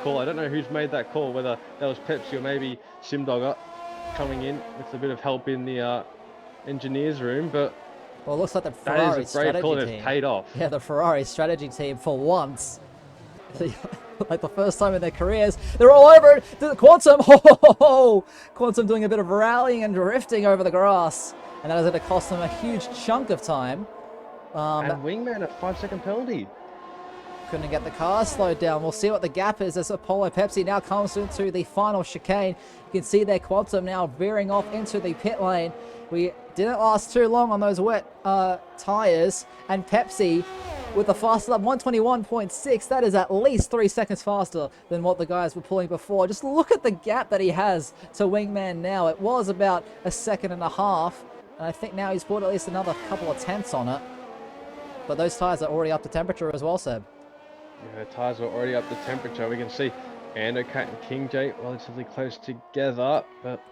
S2: call. I don't know who's made that call, whether that was Pepsi or maybe Simdogger coming in with a bit of help in the engineer's room, but...
S1: Well, it looks like the Ferrari strategy
S2: call, and
S1: team.
S2: it's paid off.
S1: Yeah, the Ferrari strategy team, for once, like the first time in their careers, they're all over it. The Quantum, Quantum doing a bit of rallying and drifting over the grass, and that is going to cost them a huge chunk of time.
S2: And Wingman, a 5-second penalty.
S1: Couldn't get the car slowed down. We'll see what the gap is as Apollo Pepsi now comes into the final chicane. You can see their Quantum now veering off into the pit lane. We didn't last too long on those wet tires, and Pepsi with a faster lap, 121.6. That is at least 3 seconds faster than what the guys were pulling before. Just look at the gap that he has to Wingman now. It was about a second and a half, and I think now he's brought at least another couple of tenths on it. But those tires are already up to temperature as well, Seb.
S2: Yeah, the tires are already up to temperature. We can see Andocat and King J relatively close together, but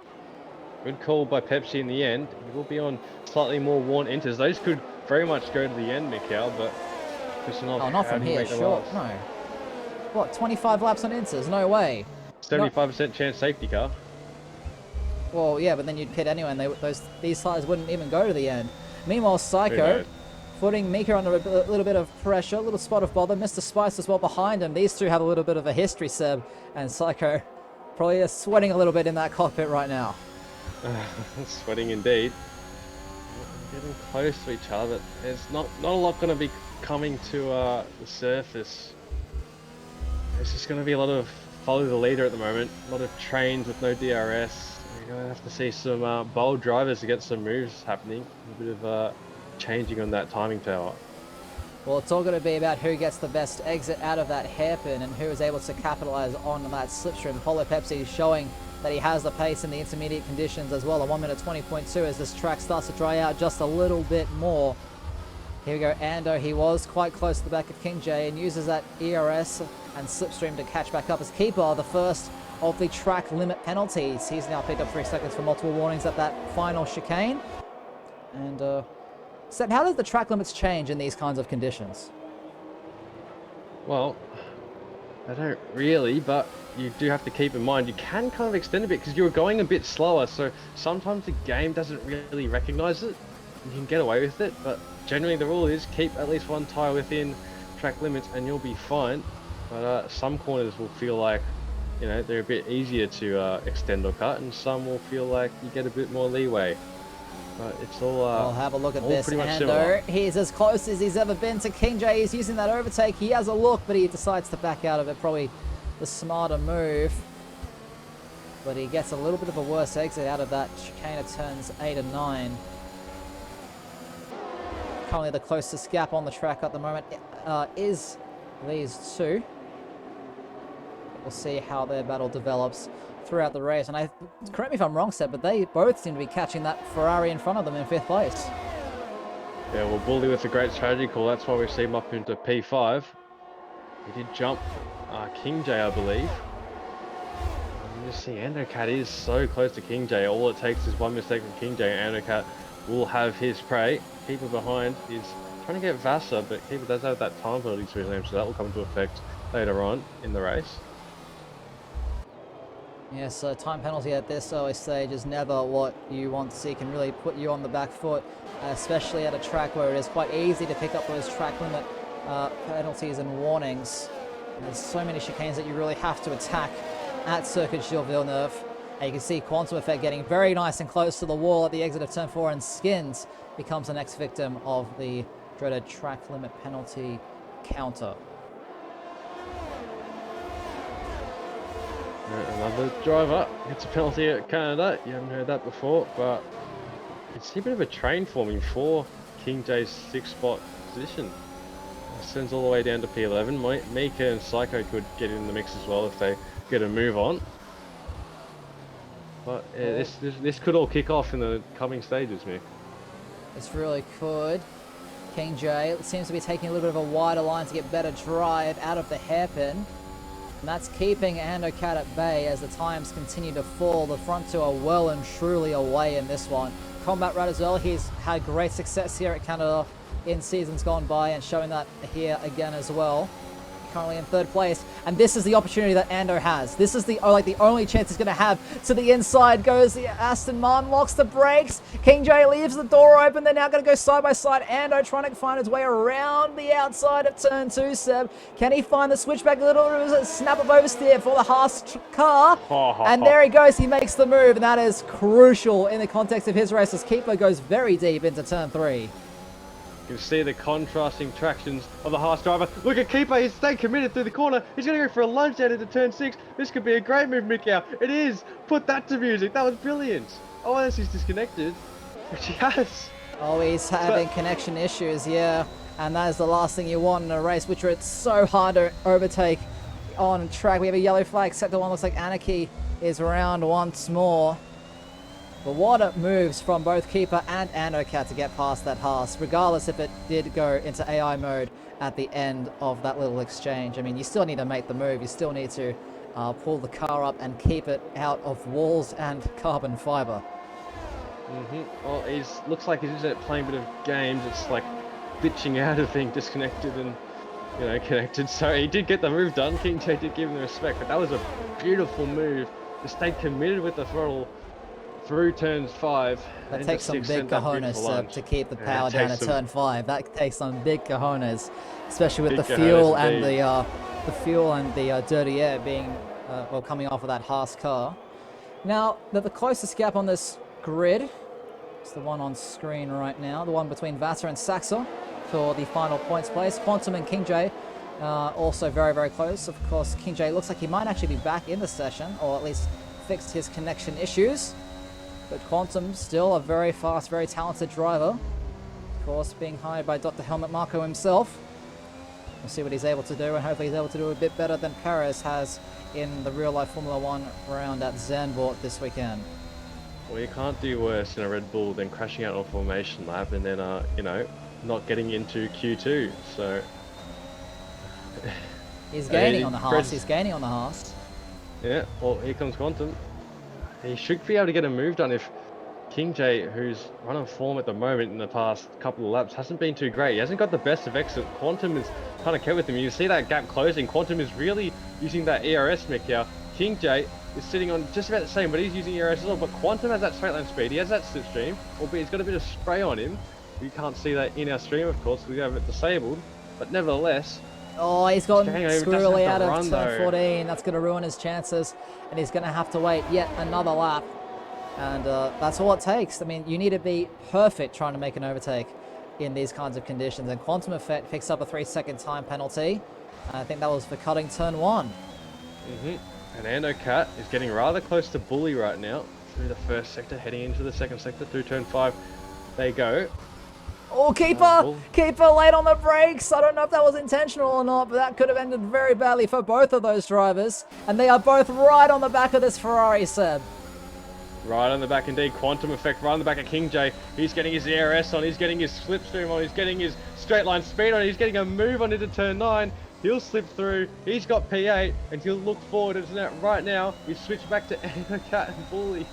S2: good call by Pepsi in the end. He will be on slightly more worn Inters. Those could very much go to the end, Mikhail, but
S1: oh, not from here, sure. No. What, 25 laps on Inters? No way.
S2: 75% chance safety car.
S1: Well, yeah, but then you'd pit anyway, and these tires wouldn't even go to the end. Meanwhile, Psycho putting Mika under a little bit of pressure, a little spot of bother. Mr. Spice as well behind him. These two have a little bit of a history, Seb, and Psycho probably is sweating a little bit in that cockpit right now.
S2: Sweating indeed. Getting close to each other. There's not a lot going to be coming to the surface. There's just going to be a lot of follow the leader at the moment. A lot of trains with no DRS. You're going to have to see some bold drivers to get some moves happening. A bit of changing on that timing tower.
S1: Well, it's all going to be about who gets the best exit out of that hairpin and who is able to capitalize on that slipstream. Polo Pepsi is showing that he has the pace in the intermediate conditions as well. A 1:20.2 as this track starts to dry out just a little bit more. Here we go, Ando. He was quite close to the back of King J and uses that ERS and slipstream to catch back up as keeper, the first of the track limit penalties. He's now picked up 3 seconds for multiple warnings at that final chicane. And Seb, how does the track limits change in these kinds of conditions?
S2: Well, I don't really, but you do have to keep in mind you can kind of extend a bit because you're going a bit slower, so sometimes the game doesn't really recognize it. You can get away with it, but generally the rule is keep at least one tyre within track limits and you'll be fine. But some corners will feel like, you know, they're a bit easier to extend or cut, and some will feel like you get a bit more leeway. But it's all
S1: I'll have a look at this.
S2: Ando,
S1: he's as close as he's ever been to King J. He's using that overtake. He has a look, but he decides to back out of it. Probably the smarter move. But he gets a little bit of a worse exit out of that chicane at turns 8 and 9. Currently the closest gap on the track at the moment is these two. We'll see how their battle develops throughout the race. And correct me if I'm wrong, Seb, but they both seem to be catching that Ferrari in front of them in 5th place.
S2: Yeah, well, Bully with a great strategy call. That's why we see him up into P5. He did jump King J, I believe. I'm You see, Endocat is so close to King J. All it takes is one mistake from King J, and Endocat will have his prey. Keeper behind is trying to get Vassar, but Keeper does have that time penalty to him, so that will come into effect later on in the race.
S1: Yes, time penalty at this early stage is never what you want to see. It can really put you on the back foot, especially at a track where it is quite easy to pick up those track limit penalties and warnings. There's so many chicanes that you really have to attack at Circuit Gilles Villeneuve. And you can see Quantum Effect getting very nice and close to the wall at the exit of turn 4, and Skins becomes the next victim of the dreaded track limit penalty counter.
S2: Another driver gets a penalty at Canada. You haven't heard that before, but it's a bit of a train forming for King J's 6th spot position. It sends all the way down to P11. Mika and Psycho could get in the mix as well if they get a move on. But this could all kick off in the coming stages, Mick.
S1: This really could. King J seems to be taking a little bit of a wider line to get better drive out of the hairpin. And that's keeping Endocat at bay as the times continue to fall. The front two are well and truly away in this one. Combat Rat as well, he's had great success here at Canada in seasons gone by, and showing that here again as well. Currently in 3rd place, and this is the opportunity that Ando has. This is the only chance he's going to have. To the inside goes the Aston Martin, locks the brakes. King J leaves the door open. They're now going to go side by side. Ando trying to find his way around the outside of turn 2, Seb. Can he find the switchback? A little snap of oversteer for the Haas car. And there he goes. He makes the move, and that is crucial in the context of his race, as Keeper goes very deep into turn 3.
S2: You can see the contrasting tractions of the Haas driver. Look at Keeper, he's staying committed through the corner. He's going to go for a lunge out into turn 6. This could be a great move, Mikau. It is. Put that to music. That was brilliant. Oh, unless he's disconnected, which he has.
S1: Oh, he's having connection issues, yeah. And that is the last thing you want in a race, which it's so hard to overtake on track. We have a yellow flag. Sector 1 looks like Anarchy is around once more. But what moves from both Keeper and Endocat to get past that Haas, regardless if it did go into AI mode at the end of that little exchange. I mean, you still need to make the move. You still need to pull the car up and keep it out of walls and carbon fiber.
S2: Well, looks like he's just playing a bit of games. It's like glitching out of being disconnected and, connected. So he did get the move done. King J did give him the respect, but that was a beautiful move to stay committed with the throttle through turns 5.
S1: That takes some big cojones to keep the power down at turn 5. That takes some big cojones, especially with the fuel and the dirty air being coming off of that Haas car. Now, the closest gap on this grid is the one on screen right now, the one between Vassar and Saxor for the final points place. Quantum and King J also very, very close. Of course, King J looks like he might actually be back in the session, or at least fixed his connection issues. But Quantum, still a very fast, very talented driver. Of course, being hired by Dr. Helmut Marko himself. We'll see what he's able to do, and hopefully he's able to do a bit better than Perez has in the real-life Formula 1 round at Zandvoort this weekend.
S2: Well, you can't do worse in a Red Bull than crashing out on formation lap and then, not getting into Q2. So
S1: he's gaining on the Haas. He's gaining on the Haas.
S2: Yeah. Well, here comes Quantum. He should be able to get a move done if King J, who's run on form at the moment in the past couple of laps, hasn't been too great. He hasn't got the best of exit. Quantum is kind of kept with him. You see that gap closing. Quantum is really using that ERS mech here. King J is sitting on just about the same, but he's using ERS as well. But Quantum has that straight line speed. He has that slipstream, albeit he's got a bit of spray on him. You can't see that in our stream, of course, we have it disabled. But nevertheless,
S1: oh, he's gotten squirrely out of turn 14. That's going to ruin his chances, and he's going to have to wait yet another lap. And that's all it takes. I mean, you need to be perfect trying to make an overtake in these kinds of conditions. And Quantum Effect picks up a 3-second time penalty. I think that was for cutting turn 1.
S2: And Endocat is getting rather close to Bully right now through the first sector, heading into the second sector through turn 5. They go.
S1: Oh, Keeper late on the brakes. I don't know if that was intentional or not, but that could have ended very badly for both of those drivers. And they are both right on the back of this Ferrari, Seb.
S2: Right on the back indeed. Quantum Effect right on the back of King J. He's getting his ERS on, he's getting his slipstream on, he's getting his straight line speed on, he's getting a move on into turn 9. He'll slip through. He's got P8, and he'll look forward. And right now, he's switched back to Cat and Bully.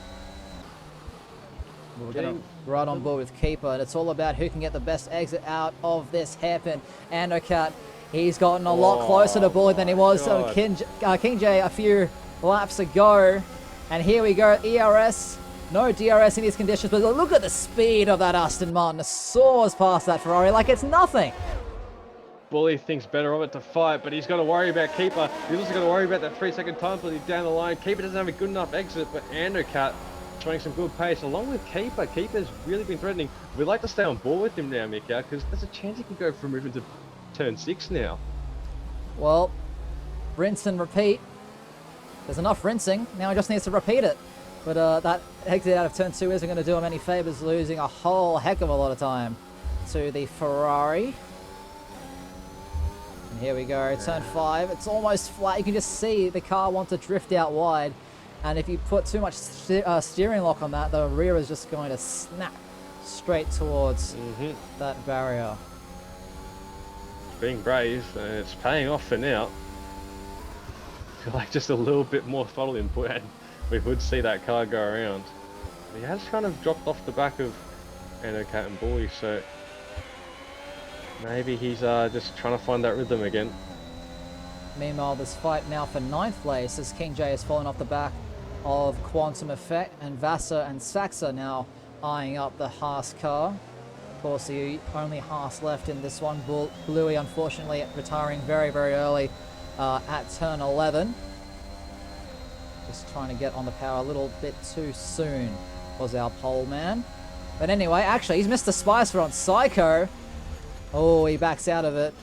S1: We're going to right on board with Keeper, and it's all about who can get the best exit out of this hairpin. Andocat, he's gotten a lot closer to Bully than he was King J a few laps ago. And here we go, ERS. No DRS in these conditions, but look at the speed of that Aston Martin. It soars past that Ferrari like it's nothing.
S2: Bully thinks better of it to fight, but he's got to worry about Keeper. He's also got to worry about that 3-second time penalty down the line. Keeper doesn't have a good enough exit, but Andocat showing some good pace along with Keeper. Keeper's really been threatening. We'd like to stay on board with him now, Mika, because there's a chance he can go from moving to turn 6 now.
S1: Well, rinse and repeat. There's enough rinsing. Now he just needs to repeat it. But that exit out of turn 2 isn't going to do him any favors, losing a whole heck of a lot of time to the Ferrari. And here we go, turn 5. It's almost flat. You can just see the car want to drift out wide. And if you put too much steering lock on that, the rear is just going to snap straight towards that barrier.
S2: Being brave, and it's paying off for now. I feel like just a little bit more throttle input and we would see that car go around. He has kind of dropped off the back of Cat and Bully, so maybe he's just trying to find that rhythm again.
S1: Meanwhile, this fight now for 9th place as King J has fallen off the back of Quantum Effect, and Vassar and Saxa now eyeing up the Haas car. Of course, the only Haas left in this one. Bluey, unfortunately, retiring very, very early at turn 11. Just trying to get on the power a little bit too soon was our pole man. But anyway, actually, he's missed the Spicer on Psycho. Oh, he backs out of it.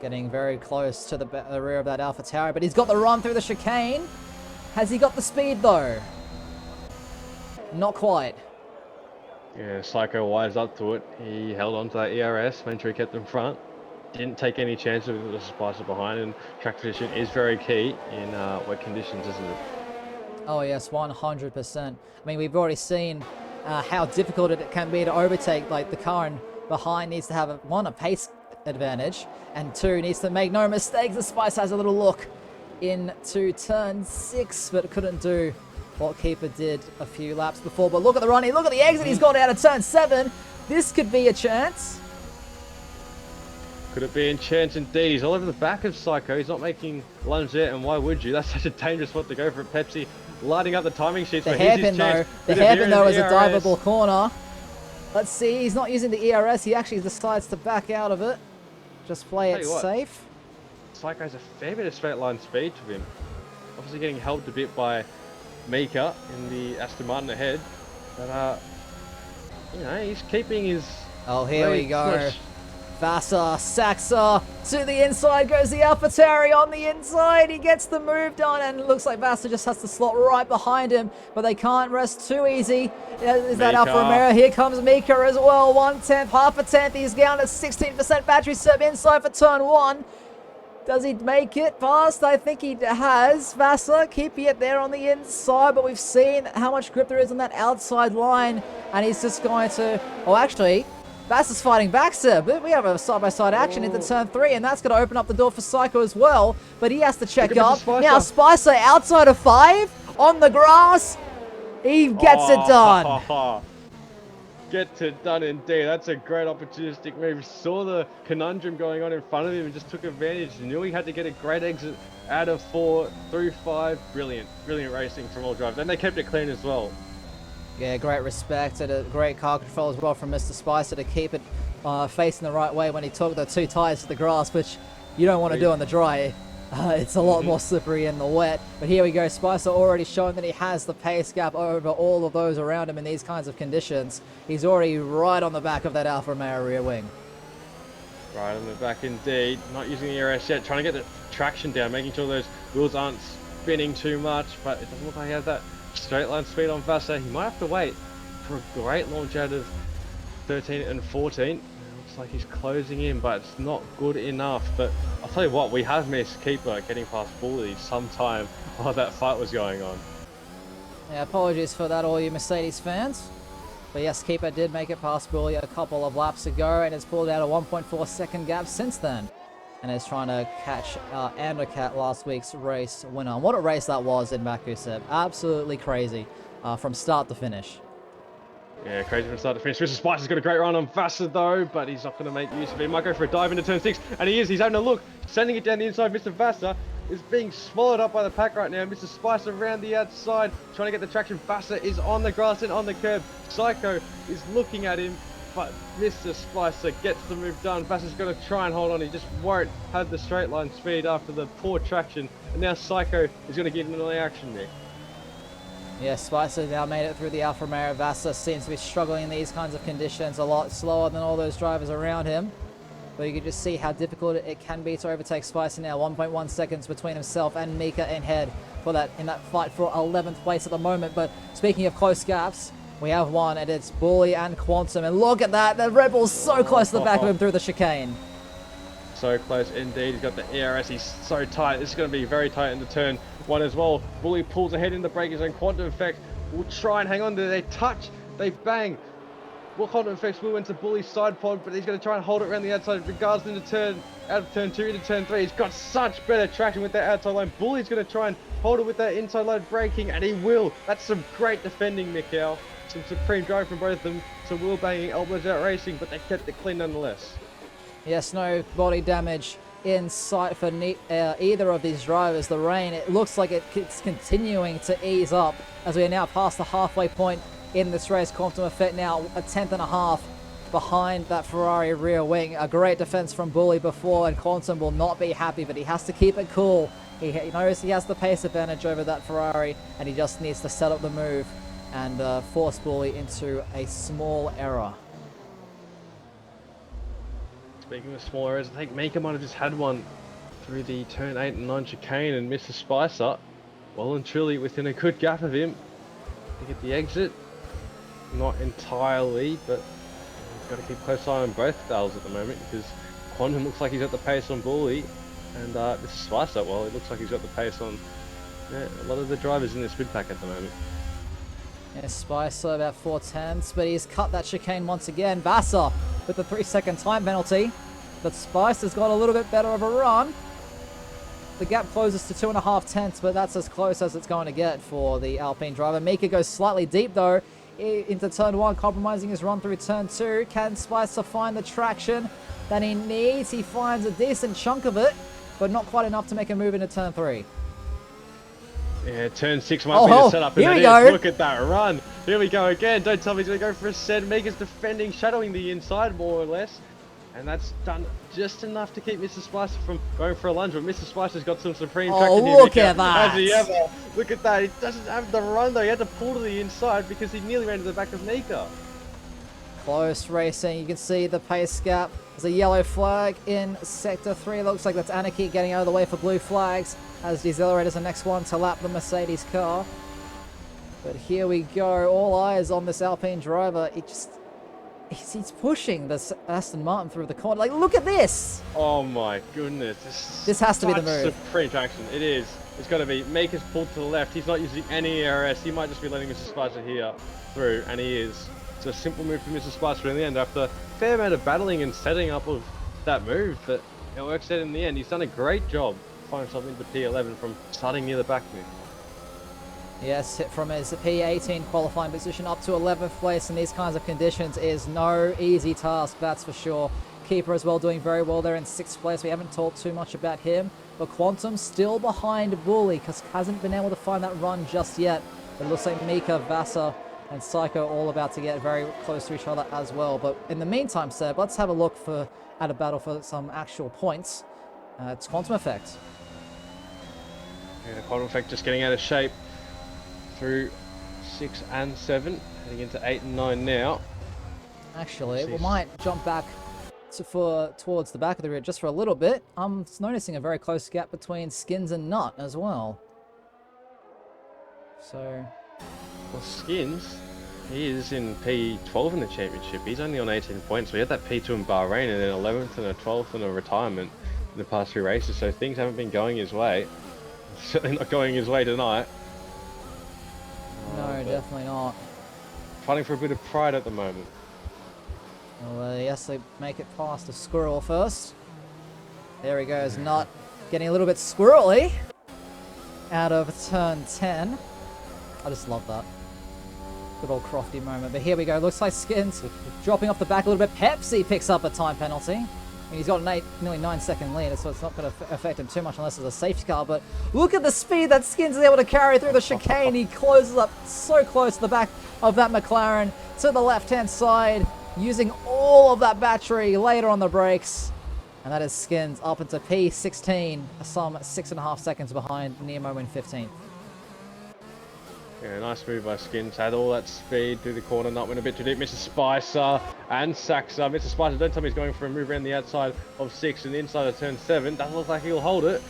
S1: Getting very close to the rear of that Alpha Tower, but he's got the run through the chicane. Has he got the speed though? Not quite.
S2: Yeah, Psycho wised up to it. He held on to that ERS, made sure he kept in front. Didn't take any chances with the Spicer behind, and track position is very key in wet conditions, isn't it?
S1: Oh yes, 100%. I mean, we've already seen how difficult it can be to overtake. Like the car in behind needs to have a pace advantage, and 2 needs to make no mistakes. The Spice has a little look into turn 6, but couldn't do what Keeper did a few laps before. But look at the run, look at the exit, he's got out of turn 7. This could be a chance.
S2: Could it be in chance indeed? He's all over the back of Psycho. He's not making lunge there, and why would you? That's such a dangerous spot to go for Pepsi. Lighting up the timing sheets.
S1: The hairpin though is a diveable corner. Let's see, he's not using the ERS. He actually decides to back out of it. Just play it safe.
S2: Psycho's a fair bit of straight line speed to him. Obviously getting helped a bit by Mika in the Aston Martin ahead. But, you know, he's keeping his...
S1: Oh, here we go. Vassar, Saxa, to the inside goes the AlphaTauri on the inside. He gets the move done, and it looks like Vassar just has to slot right behind him, but they can't rest too easy. Is that Alfa Romeo? Here comes Mika as well. 1/10, half a tenth. He's down at 16% battery serve inside for turn 1. Does he make it past? I think he has. Vassar keeping it there on the inside, but we've seen how much grip there is on that outside line, and he's just going to... Oh, actually... Vassar's fighting back, sir, but we have a side-by-side action into turn 3, and that's going to open up the door for Psycho as well, but he has to check up. Now Spicer outside of 5, on the grass, he gets it done.
S2: Gets it done indeed. That's a great opportunistic move. Saw the conundrum going on in front of him and just took advantage. Knew he had to get a great exit out of 4 through 5. Brilliant racing from all drivers, and they kept it clean as well.
S1: Yeah, great respect and a great car control as well from Mr. Spicer to keep it facing the right way when he took the 2 tires to the grass, which you don't want to do on the dry. It's a lot more slippery in the wet. But here we go, Spicer already showing that he has the pace gap over all of those around him in these kinds of conditions. He's already right on the back of that Alfa Romeo rear wing.
S2: Right on the back indeed. Not using the ERS yet, trying to get the traction down, making sure those wheels aren't spinning too much, but it doesn't look like he has that straight line speed on Vassar. He might have to wait for a great launch out of 13 and 14. Looks like he's closing in, but it's not good enough. But I'll tell you what, we have missed Keeper getting past Bully sometime while that fight was going on.
S1: Yeah, apologies for that, all you Mercedes fans. But yes, Keeper did make it past Bully a couple of laps ago and has pulled out a 1.4 second gap since then. And is trying to catch Andercat, last week's race winner. What a race that was in Baku, Seb. Absolutely crazy from start to finish.
S2: Yeah, crazy from start to finish. Mr. Spicer's got a great run on Vassar though, but he's not going to make use of it. He might go for a dive into turn 6, and he is. He's having a look, sending it down the inside. Mr. Vassar is being swallowed up by the pack right now. Mr. Spicer around the outside, trying to get the traction. Vassar is on the grass and on the curb. Psycho is looking at him, but Mr. Spicer gets the move done. Vassar's going to try and hold on. He just won't have the straight line speed after the poor traction. And now Psycho is going to get into the action there.
S1: Yeah, Spicer now made it through the Alfa Romeo. Vassar seems to be struggling in these kinds of conditions, a lot slower than all those drivers around him. But you can just see how difficult it can be to overtake Spicer now. 1.1 seconds between himself and Mika in head for that in that fight for 11th place at the moment. But speaking of close gaps, we have one, and it's Bully and Quantum. And look at that, the Red Bull's so close to the back of him through the chicane.
S2: So close indeed. He's got the ERS. He's so tight. This is going to be very tight in the turn 1 as well. Bully pulls ahead in the braking zone. Quantum Effect will try and hang on there. They touch. They bang. Well, Quantum Effects will into Bully's side pod, but he's going to try and hold it around the outside. Regards into turn, out of turn 2 into turn 3. He's got such better traction with that outside line. Bully's going to try and hold it with that inside line braking, and he will. That's some great defending, Mikhail. Some supreme drive from both of them. Some wheel banging, elbows out racing, but they kept it clean nonetheless.
S1: Yes, no body damage in sight for either of these drivers. The rain, it looks like it's continuing to ease up as we are now past the halfway point in this race. Quantum Effect now a 10th and a half behind that Ferrari rear wing. A great defense from Bully before, and Quantum will not be happy, but he has to keep it cool. He knows he has the pace advantage over that Ferrari, and he just needs to set up the move and force Bully into a small error.
S2: Speaking of small errors, I think Mika might have just had one through the turn 8 and 9 chicane, and Mr. Spicer, well and truly within a good gap of him to get the exit. Not entirely, but he's got to keep close eye on both Dales at the moment, because Quantum looks like he's got the pace on Bully, and Mr. Spicer, well, it looks like he's got the pace on a lot of the drivers in this mid pack at the moment.
S1: Yeah, Spicer about 4/10, but he's cut that chicane once again. Vassar with the 3-second time penalty, but Spicer's got a little bit better of a run. The gap closes to 2.5 tenths, but that's as close as it's going to get for the Alpine driver. Mika goes slightly deep though into turn 1, compromising his run through turn 2. Can Spicer find the traction that he needs? He finds a decent chunk of it, but not quite enough to make a move into turn 3.
S2: Yeah, turn 6 might be the setup, and
S1: here we
S2: it
S1: go.
S2: is. Look at that run. Here we go again. Don't tell me he's going to go for a set. Mika's defending, shadowing the inside more or less. And that's done just enough to keep Mr. Spicer from going for a lunge. But Mr. Spicer's got some supreme traction here.
S1: Look at that.
S2: Has he ever? Look at that. He doesn't have the run though. He had to pull to the inside because he nearly ran to the back of Mika.
S1: Close racing. You can see the pace gap. There's a yellow flag in Sector 3. Looks like that's Anarchy getting out of the way for blue flags as Decelerator's the next one to lap the Mercedes car. But here we go. All eyes on this Alpine driver. He's pushing this Aston Martin through the corner. Like, look at this!
S2: Oh my goodness.
S1: This has to be the move.
S2: Supreme traction. It is. It's got to be. Mika's pulled to the left. He's not using any ERS. He might just be letting Mr. Spicer here through, and he is. It's a simple move for Mr. Spicer in the end after a fair amount of battling and setting up of that move, but it works out in the end. He's done a great job finding himself into P11 from starting near the back there.
S1: Yes, from his P18 qualifying position up to 11th place in these kinds of conditions is no easy task, that's for sure. Keeper as well doing very well there in 6th place. We haven't talked too much about him, but Quantum still behind Bully because hasn't been able to find that run just yet. It looks like Mika, Vassar and Psycho all about to get very close to each other as well. But in the meantime, Seb, let's have a look at a battle for some actual points. It's Quantum Effect.
S2: Yeah, Quantum Effect just getting out of shape through 6 and 7, heading into 8 and 9 now.
S1: Actually, we might jump back towards the back of the grid just for a little bit. I'm noticing a very close gap between Skins and Nut as well. So,
S2: well, Skins, he is in P12 in the championship. He's only on 18 points. We had that P2 in Bahrain and then 11th and a 12th and a retirement in the past 3 races. So things haven't been going his way. Certainly not going his way tonight.
S1: No, definitely not.
S2: fighting for a bit of pride at the moment.
S1: Well, yes, they make it past the squirrel first. There he goes, not getting a little bit squirrely out of turn 10. I just love that. Good old Crofty moment. But here we go. Looks like Skins dropping off the back a little bit. Pepsi picks up a time penalty. I mean, he's got an nearly 9-second lead, so it's not going to affect him too much unless it's a safety car. But look at the speed that Skins is able to carry through the chicane. He closes up so close to the back of that McLaren to the left-hand side, using all of that battery later on the brakes. And that is Skins up into P16, some 6.5 seconds behind Nemo in 15th.
S2: Yeah, nice move by Skins. Had all that speed through the corner, not went a bit too deep. Mr. Spicer and Saxa. Mr. Spicer, don't tell me he's going for a move around the outside of 6 and the inside of turn 7. Doesn't look like he'll hold it.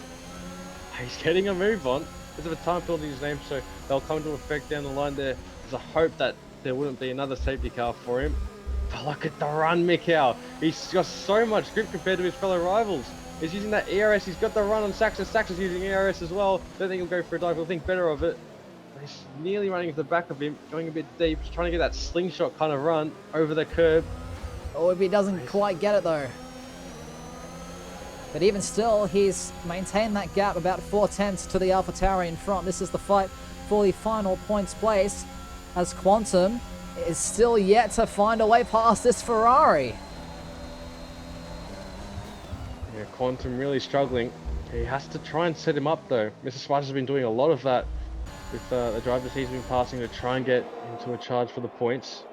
S2: He's getting a move on. There's a time penalty in his name, so they'll come into effect down the line there. There's a hope that there wouldn't be another safety car for him. But look at the run, Mikhail. He's got so much grip compared to his fellow rivals. He's using that ERS. He's got the run on Saxa. Saxa's using ERS as well. Don't think he'll go for a dive. He'll think better of it. He's nearly running to the back of him, going a bit deep, just trying to get that slingshot kind of run over the curb.
S1: Oh, if he doesn't quite get it though. But even still, he's maintained that gap about 4/10 to the AlphaTauri in front. This is the fight for the final points place, as Quantum is still yet to find a way past this Ferrari.
S2: Yeah, Quantum really struggling. He has to try and set him up though. Mr. Spicer's been doing a lot of that with the drivers he's been passing to try and get into a charge for the points.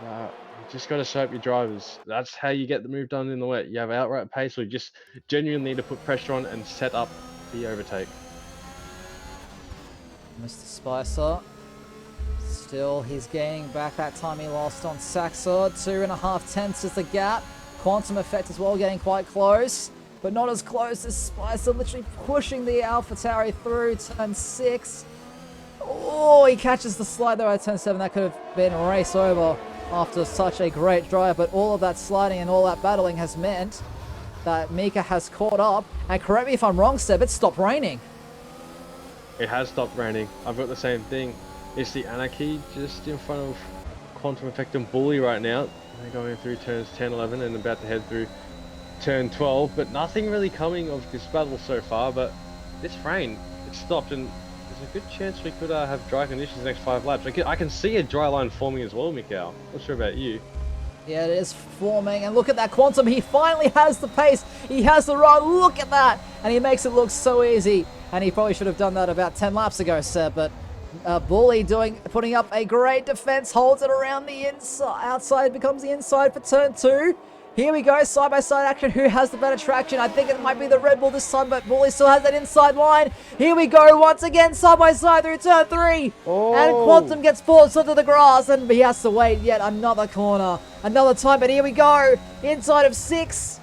S2: But you just got to show up your drivers. That's how you get the move done in the wet. You have outright pace, or you just genuinely need to put pressure on and set up the overtake.
S1: Mr. Spicer, still he's gaining back that time he lost on Saxa. 2.5 tenths is the gap. Quantum effect as well, getting quite close, but not as close as Spicer, literally pushing the AlphaTauri through turn 6. Oh, he catches the slide there at turn 7. That could have been a race over after such a great drive, but all of that sliding and all that battling has meant that Mika has caught up. And correct me if I'm wrong, Seb, it stopped raining.
S2: It has stopped raining. I've got the same thing. It's the Anarchy just in front of Quantum Effect and Bully right now. They're going through turns 10, 11 and about to head through turn 12, but nothing really coming of this battle so far. But this rain, it stopped, and there's a good chance we could have dry conditions the next 5 laps. I can see a dry line forming as well, Mikhail. Not sure about you.
S1: Yeah, it is forming, and look at that Quantum. He finally has the pace. He has the run. Look at that, and he makes it look so easy. And he probably should have done that about 10 laps ago, Seb, but Bully putting up a great defense, holds it around the outside, becomes the inside for turn 2. Here we go, side-by-side action. Who has the better traction? I think it might be the Red Bull this time, but Bully still has that inside line. Here we go, once again, side-by-side through turn 3.
S2: Oh.
S1: And Quantum gets forced onto the grass, and he has to wait yet another corner, another time. But here we go, inside of 6.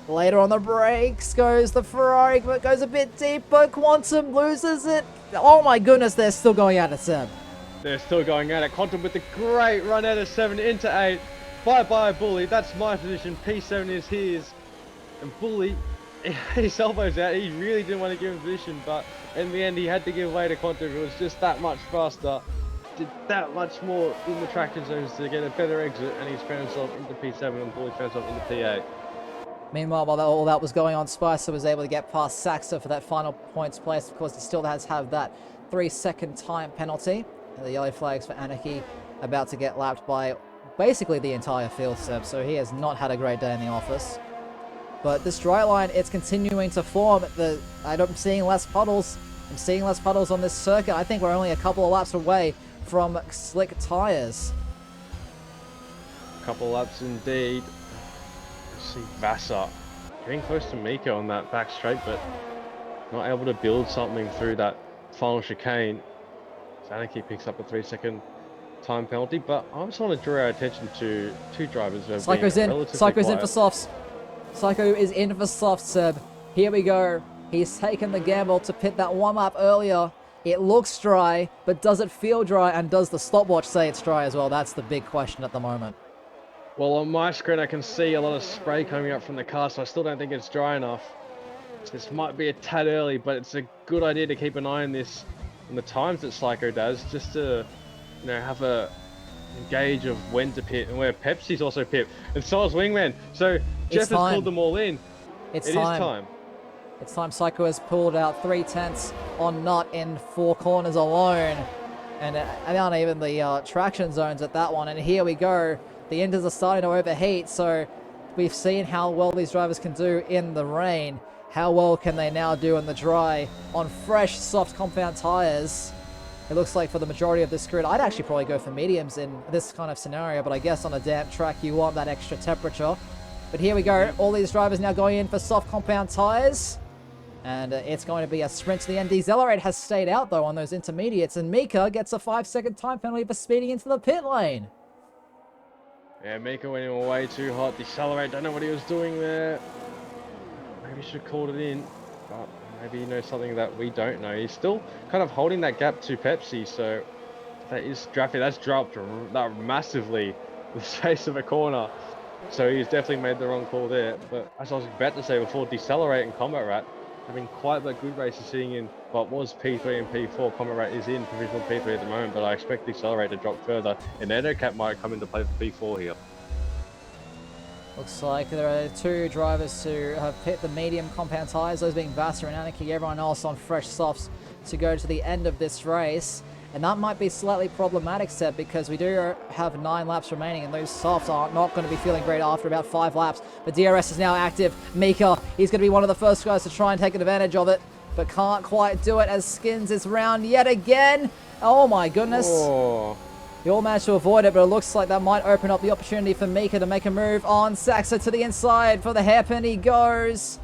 S1: Later on the brakes goes the Ferrari, but goes a bit deeper. Quantum loses it. Oh my goodness, they're still going at it, Seb.
S2: They're still going at it. Quantum with the great run out of 7 into 8. Bye-bye, Bully. That's my position. P7 is his. And Bully, his elbow's out. He really didn't want to give him position, but in the end, he had to give way to Quantum. It was just that much faster. Did that much more in the traction zones to get a better exit, and he's found himself into P7 and Bully found himself into P8.
S1: Meanwhile, while all that was going on, Spicer was able to get past Saxa for that final points place. Of course, he still has to have that 3-second time penalty. And the yellow flags for Anarchy about to get lapped by basically the entire field, Seb, so he has not had a great day in the office. But this dry line, it's continuing to form. I'm seeing less puddles. I'm seeing less puddles on this circuit. I think we're only a couple of laps away from slick tires.
S2: A couple laps indeed. See Vassar getting close to Mika on that back straight, but not able to build something through that final chicane. Anarchy picks up a 3-second time penalty, but I just want to draw our attention to 2 drivers who have
S1: Psycho's
S2: been
S1: in.
S2: relatively
S1: Psycho's
S2: quiet.
S1: in for softs. Psycho is in for softs, Seb. Here we go. He's taken the gamble to pit that one lap earlier. It looks dry, but does it feel dry, and does the stopwatch say it's dry as well? That's the big question at the moment.
S2: Well, on my screen I can see a lot of spray coming up from the car, so I still don't think it's dry enough. This might be a tad early, but it's a good idea to keep an eye on this and the times that Psycho does, just to have a gauge of when to pit and where Pepsi's also pit. And so is Wingman. So Jeff has pulled them all in.
S1: It's
S2: It is time.
S1: It's time. Psycho has pulled out 3/10 on Nut in 4 corners alone. And they aren't even the traction zones at that one. And here we go. The engines are starting to overheat. So we've seen how well these drivers can do in the rain. How well can they now do in the dry on fresh, soft compound tires? It looks like for the majority of this grid, I'd actually probably go for mediums in this kind of scenario, but I guess on a damp track, you want that extra temperature. But here we go. All these drivers now going in for soft compound tires. And it's going to be a sprint to the end. Decelerate has stayed out, though, on those intermediates. And Mika gets a 5-second time penalty for speeding into the pit lane.
S2: Yeah, Mika went in way too hot. Decelerate, don't know what he was doing there. Maybe should have called it in. But maybe he knows something that we don't know. He's still kind of holding that gap to Pepsi, so that is drafty. That's dropped that massively the space of a corner. So he's definitely made the wrong call there. But as I was about to say before, Decelerate and Combat Rat having quite a good races sitting in what was P3 and P4. Combat Rat is in provisional P3 at the moment, but I expect Decelerate to drop further. And Endocat might come into play for P4 here.
S1: Looks like there are 2 drivers who have pit the medium compound tires, those being Vassar and Anarchy, everyone else on fresh softs to go to the end of this race. And that might be slightly problematic, Seb, because we do have 9 laps remaining, and those softs are not going to be feeling great after about 5 laps. But DRS is now active. Mika, he's going to be one of the first guys to try and take advantage of it, but can't quite do it as Skins is round yet again. Oh my goodness.
S2: Oh.
S1: He all managed to avoid it, but it looks like that might open up the opportunity for Mika to make a move on Saxa to the inside. For the hairpin he goes.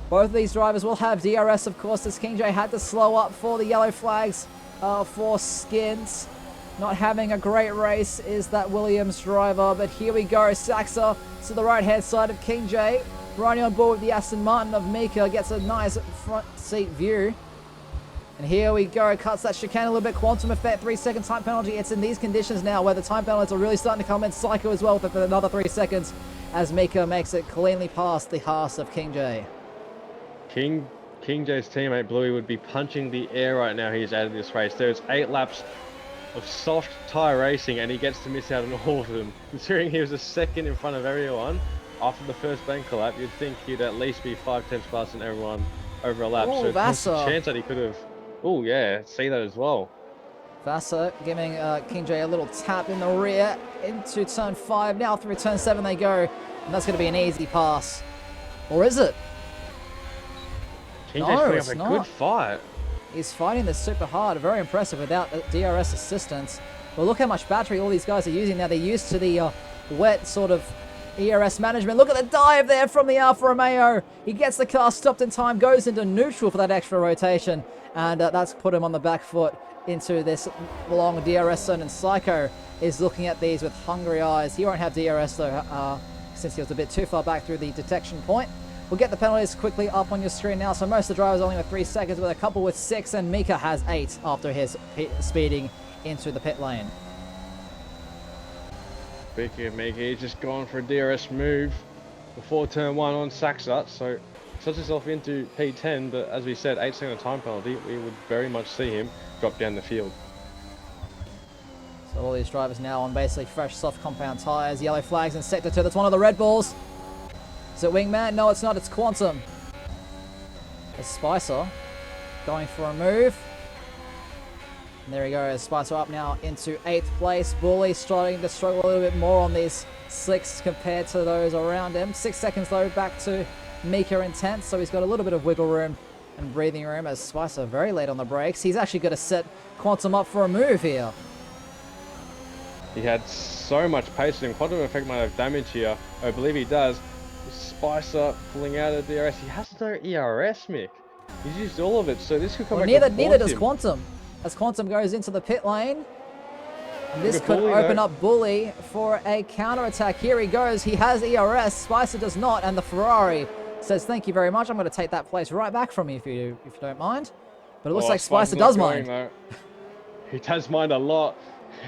S1: Both of these drivers will have DRS, of course, as King J had to slow up for the yellow flags for Skins. Not having a great race is that Williams driver, but here we go. Saxa to the right-hand side of King J. Riding on board with the Aston Martin of Mika, gets a nice front seat view. And here we go, cuts that chicane a little bit. Quantum effect, 3-second time penalty. It's in these conditions now where the time penalties are really starting to come in. Psycho as well with another 3 seconds as Mika makes it cleanly past the Haas of King J.
S2: King J's teammate Bluey would be punching the air right now. He's out of this race. There's 8 laps of soft tyre racing and he gets to miss out on all of them. Considering he was a second in front of everyone after the first banker lap, you'd think he'd at least be 5/10 faster than everyone over a lap.
S1: Ooh,
S2: so there's a
S1: Vassar.
S2: chance that he could have. Oh yeah, see that as well.
S1: Vassar giving King J a little tap in the rear into turn 5. Now through turn 7 they go. And that's going to be an easy pass. Or is it?
S2: King
S1: No,
S2: J's putting
S1: it's
S2: up a
S1: not.
S2: good fight.
S1: He's fighting this super hard. Very impressive without DRS assistance. But look how much battery all these guys are using now. They're used to the wet sort of ERS management. Look at the dive there from the Alfa Romeo. He gets the car stopped in time, goes into neutral for that extra rotation. And that's put him on the back foot into this long DRS zone. And Psycho is looking at these with hungry eyes. He won't have DRS though, since he was a bit too far back through the detection point. We'll get the penalties quickly up on your screen now. So most of the drivers only with 3 seconds, with a couple with 6, and Mika has 8 after his speeding into the pit lane.
S2: Speaking of Mika, he's just gone for a DRS move before turn 1 on Saxa. So sets himself into P10, but as we said, 8-second time penalty. We would very much see him drop down the field.
S1: So all these drivers now on basically fresh soft compound tires. Yellow flags in sector 2. That's one of the Red Bulls. Is it Wingman? No, it's not. It's Quantum. It's Spicer going for a move. And there he goes. Spicer up now into 8th place. Bully starting to struggle a little bit more on these slicks compared to those around him. 6 seconds though back to Mika in 10th. So he's got a little bit of wiggle room and breathing room as Spicer very late on the brakes. He's actually going to set Quantum up for a move here.
S2: He had so much pace in him. Quantum effect might have damage here. I believe he does. Spicer pulling out of DRS. He has no ERS, Mick. He's used all of it, so this could come back.
S1: Neither does Quantum. As Quantum goes into the pit lane. And this could open up Bully for a counter-attack. Here he goes. He has ERS. Spicer does not, and the Ferrari says, thank you very much. I'm going to take that place right back from you if you don't mind. But it looks like Spicer does mind.
S2: He does mind a lot.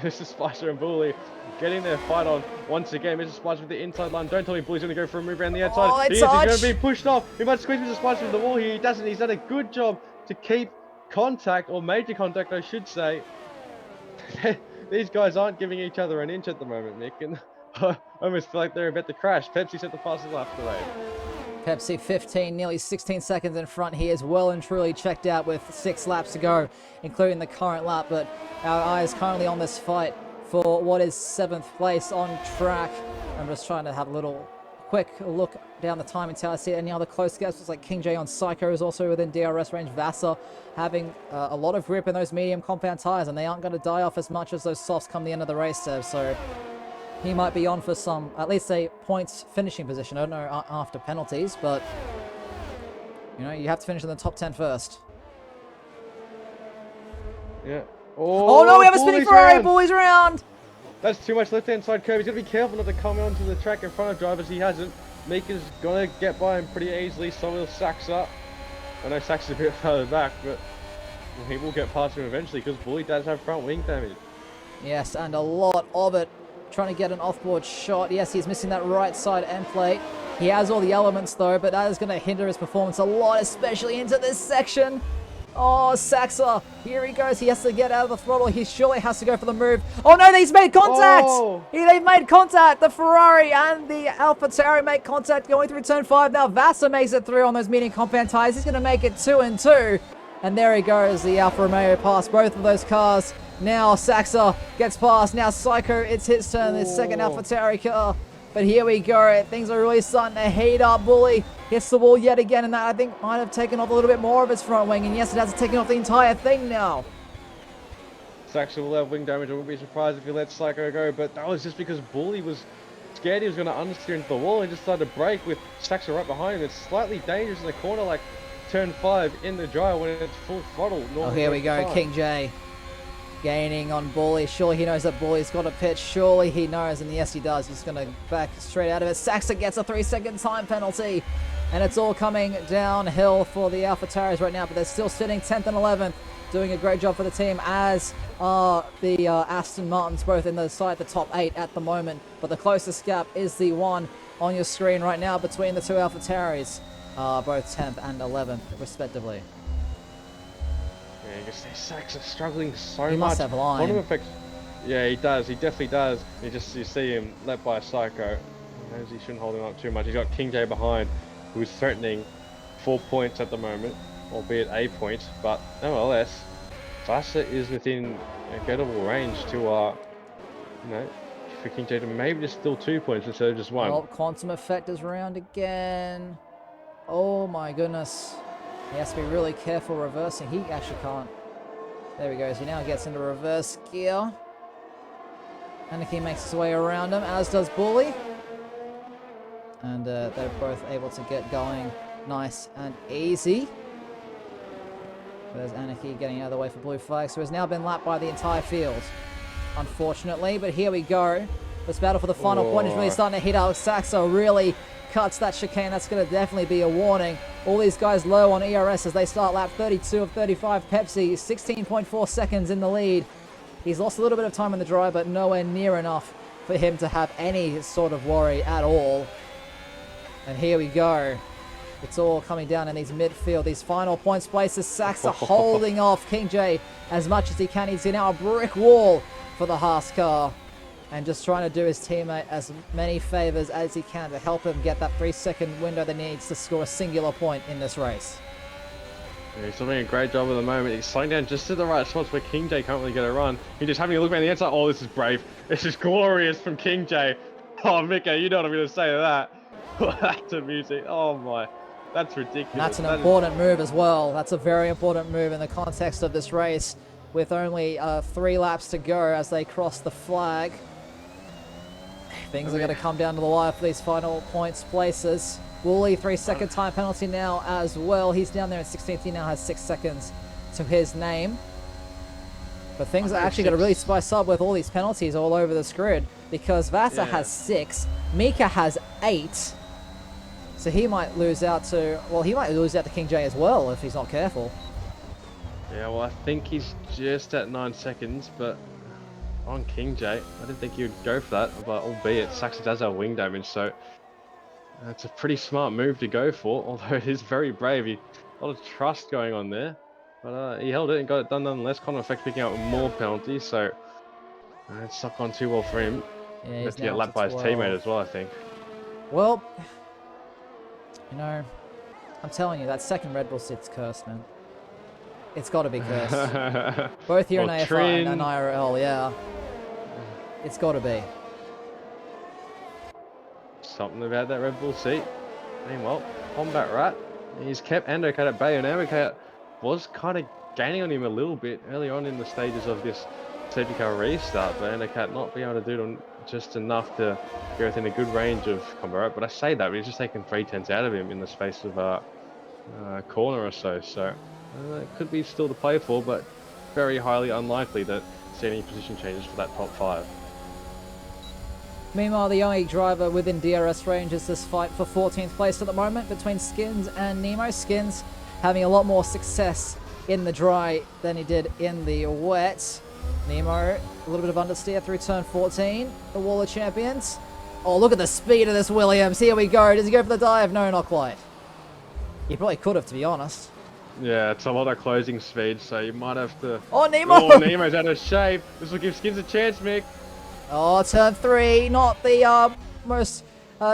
S2: This is Spicer and Bully getting their fight on once again. Mr. Spicer with the inside line. Don't tell me Bully's going to go for a move around the outside.
S1: Oh,
S2: He's going to be pushed off. He might squeeze Mr. Spicer into the wall here. He doesn't. He's done a good job to keep contact, or major contact I should say. They're these guys aren't giving each other an inch at the moment, Mick, and I almost feel like they're about to crash. Pepsi set the fastest lap of the race.
S1: Pepsi 15, nearly 16 seconds in front. He is well and truly checked out with 6 laps to go, including the current lap. But our eyes currently on this fight for what is 7th place on track. I'm just trying to have a little quick look down the time until I see any other close gaps. Looks like King J on Psycho is also within DRS range. Vassar having a lot of grip in those medium compound tires, and they aren't going to die off as much as those softs come the end of the race, Seb. So he might be on for some, at least a points finishing position. I don't know after penalties, but you know, you have to finish in the top 10 first.
S2: Yeah.
S1: Oh no, we have a spinning Ferrari, boys around!
S2: That's too much left-hand side curve. He's got to be careful not to come onto the track in front of drivers. He hasn't. Mika's going to get by him pretty easily. So will Saxa. I know Saxa's a bit further back, but he will get past him eventually because Bully does have front wing damage.
S1: Yes, and a lot of it. Trying to get an off-board shot. Yes, he's missing that right side end plate. He has all the elements though, but that is going to hinder his performance a lot, especially into this section. Oh, Saxa, here he goes. He has to get out of the throttle. He surely has to go for the move. Oh no, he's made contact!
S2: Oh.
S1: They've made contact. The Ferrari and the AlphaTauri make contact going through turn 5. Now Vassar makes it through on those medium compound tires. He's going to make it 2 and 2. And there he goes. The Alfa Romeo passed both of those cars. Now Saxa gets past. Now Psycho, it's his turn. This second AlphaTauri car. But here we go. Things are really starting to heat up. Bully hits the wall yet again, and that I think might have taken off a little bit more of his front wing. And yes, it has taken off the entire thing now.
S2: Saxa will have wing damage. I wouldn't be surprised if he let Psycho go, but that was just because Bully was scared he was going to understeer into the wall and just started to brake with Saxa right behind him. It's slightly dangerous in the corner, like turn 5 in the dry when it's full throttle.
S1: Oh, here we go. King J gaining on Bully. Surely he knows that Bully's got a pitch. Surely he knows, and yes, he does. He's going to back straight out of it. Saxa gets a 3-second time penalty, and it's all coming downhill for the AlphaTauris right now, but they're still sitting 10th and 11th, doing a great job for the team, as are the Aston Martins, both in the top 8 at the moment. But the closest gap is the one on your screen right now between the two AlphaTauris, both 10th and 11th, respectively.
S2: Yeah, you can see Saxa struggling so much.
S1: He must have line.
S2: Bottom effects. Yeah, he does. He definitely does. You see him let by a Psycho. He knows he shouldn't hold him up too much. He's got King J behind, who is threatening 4 points at the moment, albeit a point. But nonetheless, Vassar is within a gettable range to, you know, for King J to maybe just steal 2 points instead of just 1.
S1: Oh, Quantum Effect is around again. Oh my goodness. He has to be really careful reversing. He actually can't. There he goes. He now gets into reverse gear. Anarchy makes his way around him, as does Bully. And they're both able to get going nice and easy. There's Anarchy getting out of the way for blue flag, so has now been lapped by the entire field, unfortunately. But here we go. This battle for the final point is really starting to hit out. Saxa really cuts that chicane. That's going to definitely be a warning. All these guys low on ERS as they start lap 32 of 35. Pepsi 16.4 seconds in the lead. He's lost a little bit of time in the dry, but nowhere near enough for him to have any sort of worry at all. And here we go. It's all coming down in these midfield, these final points places. Saxa holding off King J as much as he can. He's in our brick wall for the Haas car, and just trying to do his teammate as many favors as he can to help him get that 3-second window that he needs to score a singular point in this race.
S2: Yeah, he's doing a great job at the moment. He's slowing down just at the right spots where King J can't really get a run. He's just having a look around the outside. Oh, this is brave. This is glorious from King J. Oh, Mika, you know what I'm going to say to that. That's amusing. Oh my, that's ridiculous.
S1: And that's an important move as well. That's a very important move in the context of this race, with only 3 laps to go as they cross the flag. Things are going to come down to the wire for these final points places. Wooly, 3-second time penalty now as well. He's down there at 16th. He now has 6 seconds to his name. But things are actually going to really spice up with all these penalties all over this grid, because Vassar has 6, Mika has 8. So he might lose out to, well, he might lose out to King J as well if he's not careful.
S2: Yeah, well, I think he's just at 9 seconds, but on King J, I didn't think he would go for that, but albeit Saxa does have wing damage, so it's a pretty smart move to go for, although it is very brave. A lot of trust going on there, but he held it and got it done nonetheless. Quantum Effect picking up more penalties, so It's stuck on too well for him.
S1: Yeah,
S2: Has
S1: he's
S2: to get
S1: now up
S2: lapped by
S1: to
S2: his
S1: 12.
S2: teammate as well, I think.
S1: Well, you know, I'm telling you, that second Red Bull seat's cursed, man. It's got to be cursed. Both here in
S2: Well,
S1: AFR and
S2: Trin.
S1: IRL, yeah. It's got to be.
S2: Something about that Red Bull seat. Meanwhile, Combat Rat, he's kept Endocat at bay, and Endocat was kind of gaining on him a little bit early on in the stages of this safety car restart, but Endocat not being able to do it just enough to get within a good range of Combat Rat. But I say that, but he's just taken 3/10 out of him in the space of a corner or so. So it could be still to play for, but very highly unlikely that see any position changes for that top 5.
S1: Meanwhile, the only driver within DRS range is this fight for 14th place at the moment between Skins and Nemo. Skins having a lot more success in the dry than he did in the wet. Nemo, a little bit of understeer through turn 14. The Wall of Champions. Oh, look at the speed of this Williams. Here we go. Does he go for the dive? No, not quite. He probably could have, to be honest.
S2: Yeah, it's a lot of closing speed, so you might have to...
S1: Oh, Nemo!
S2: Oh, Nemo's out of shape. This will give Skins a chance, Mick.
S1: Oh, turn 3, not the most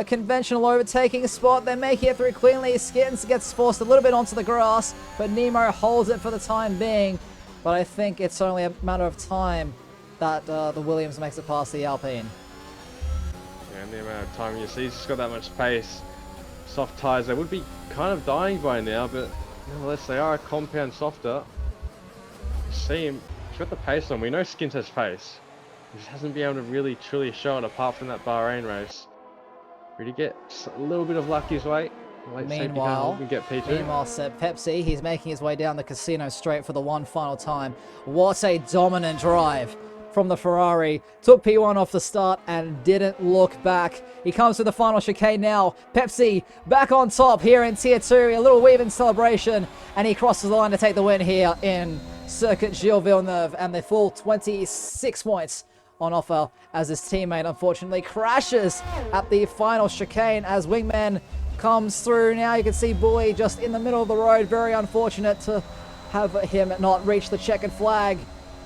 S1: conventional overtaking spot. They're making it through cleanly. Skins gets forced a little bit onto the grass, but Nemo holds it for the time being. But I think it's only a matter of time that the Williams makes it past the Alpine.
S2: Yeah, and the amount of time you see, he's just got that much pace. Soft tyres, they would be kind of dying by now, but nevertheless, they are a compound softer. You see him, he's got the pace on. We know Skins has pace. He just hasn't been able to really truly show it apart from that Bahrain race. Really get a little bit of luck his way.
S1: Meanwhile,
S2: get P2.
S1: Seb Pepsi, he's making his way down the casino straight for the one final time. What a dominant drive from the Ferrari. Took P1 off the start and didn't look back. He comes to the final chicane now. Pepsi back on top here in Tier 2. A little weave in celebration, and he crosses the line to take the win here in Circuit Gilles Villeneuve, and the full 26 points on offer as his teammate unfortunately crashes at the final chicane as Wingman comes through. Now you can see Bully just in the middle of the road. Very unfortunate to have him not reach the checkered flag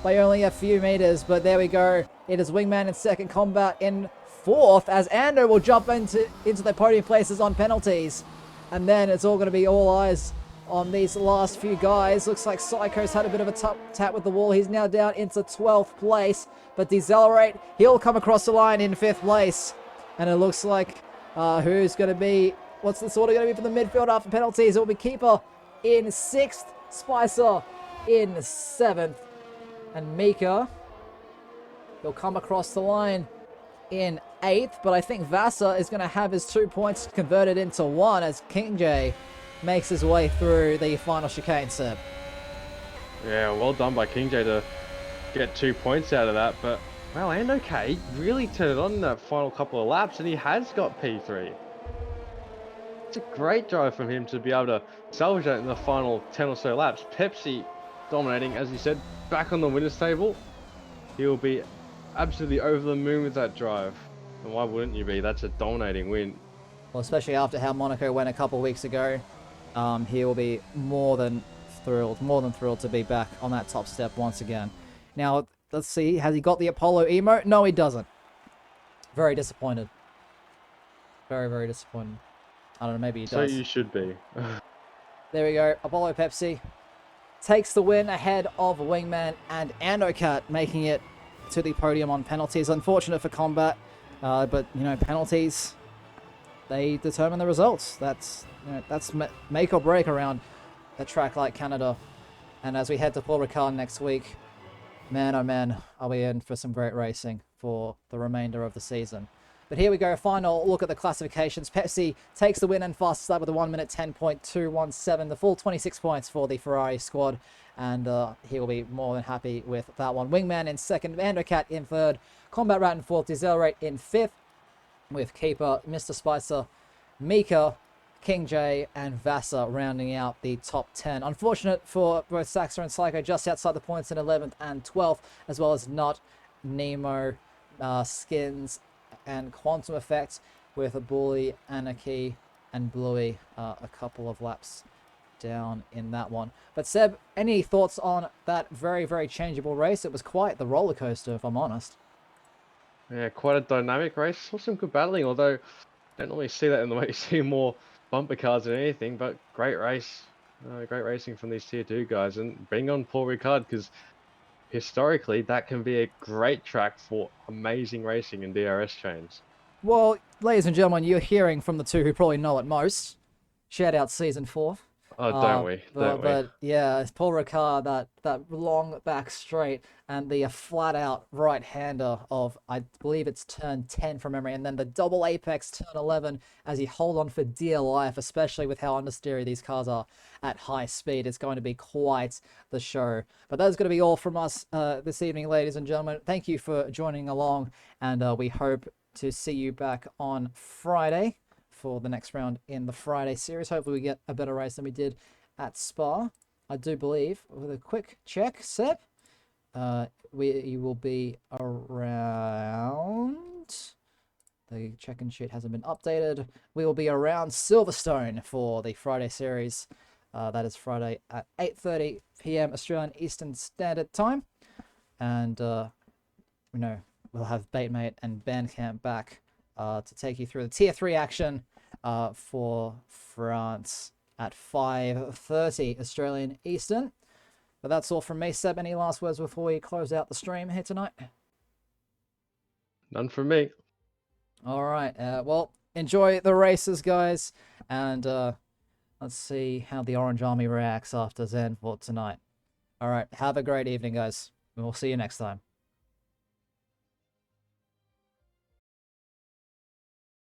S1: by only a few meters, but there we go. It is Wingman in second, Combat in fourth, as Ando will jump into the podium places on penalties, and then it's all going to be all eyes on these last few guys. Looks like Psycho's had a bit of a tap with the wall. He's now down into 12th place, but Decelerate, he'll come across the line in 5th place, and it looks like who's going to be, what's this order going to be for the midfield after penalties? It will be Keeper in 6th, Spicer in 7th, and Mika, he'll come across the line in 8th, but I think Vasa is going to have his 2 points converted into 1 as King J makes his way through the final chicane, Seb.
S2: Yeah, well done by King J to get 2 points out of that, but well, and okay, really turned it on in that final couple of laps, and he has got P3. It's a great drive from him to be able to salvage that in the final 10 or so laps. Pepsi dominating, as you said, back on the winners table. He'll be absolutely over the moon with that drive. And why wouldn't you be? That's a dominating win.
S1: Well, especially after how Monaco went a couple of weeks ago, he will be more than thrilled to be back on that top step once again. Now, let's see, has he got the Apollo emote? No, he doesn't. Very disappointed. Very, very disappointed. I don't know, maybe he does.
S2: So you should be.
S1: There we go. Apollo Pepsi takes the win ahead of Wingman and Andocat, making it to the podium on penalties. Unfortunate for Combat, but, you know, penalties, they determine the results. That's make or break around a track like Canada. And as we head to Paul Ricard next week, man, oh man, are we in for some great racing for the remainder of the season. But here we go, final look at the classifications. Pepsi takes the win and fastest lap with a 1 minute 10.217, the full 26 points for the Ferrari squad, and he will be more than happy with that one. Wingman in second, Andocat in third, Combat Rat in fourth, Decelerate in fifth, with Keeper, Mr. Spicer, Mika, King J, and Vasa rounding out the top 10. Unfortunate for both Saxer and Psycho, just outside the points in 11th and 12th, as well as Not, Nemo, Skins, and Quantum Effect, with a Bully, Anarchy, and Bluey a couple of laps down in that one. But Seb, any thoughts on that very, very changeable race? It was quite the roller coaster, if I'm honest.
S2: Yeah, quite a dynamic race. Saw some good battling, although don't normally see that in the way you see more bumper cars than anything. But great race, great racing from these tier 2 guys, and bring on Paul Ricard because historically that can be a great track for amazing racing in DRS chains.
S1: Well, ladies and gentlemen, you're hearing from the two who probably know it most. Shout out season 4.
S2: Oh, don't we? Don't we?
S1: But yeah, it's Paul Ricard, that long back straight and the flat out right hander of, I believe it's turn 10 from memory, and then the double apex turn 11 as you hold on for dear life, especially with how understeery these cars are at high speed. It's going to be quite the show. But that's going to be all from us this evening, ladies and gentlemen. Thank you for joining along, and we hope to see you back on Friday for the next round in the Friday series. Hopefully we get a better race than we did at Spa. I do believe, with a quick check, Seb, you will be around... The check-in sheet hasn't been updated. We will be around Silverstone for the Friday series. That is Friday at 8:30 p.m. Australian Eastern Standard Time. And, we'll have Batemate and Bandcamp back to take you through the Tier 3 action for France at 5:30 Australian Eastern. But that's all from me. Seb, any last words before we close out the stream here tonight?
S2: None from me.
S1: All right. Well, enjoy the races, guys. And let's see how the Orange Army reacts after Zandvoort tonight. All right. Have a great evening, guys. We'll see you next time.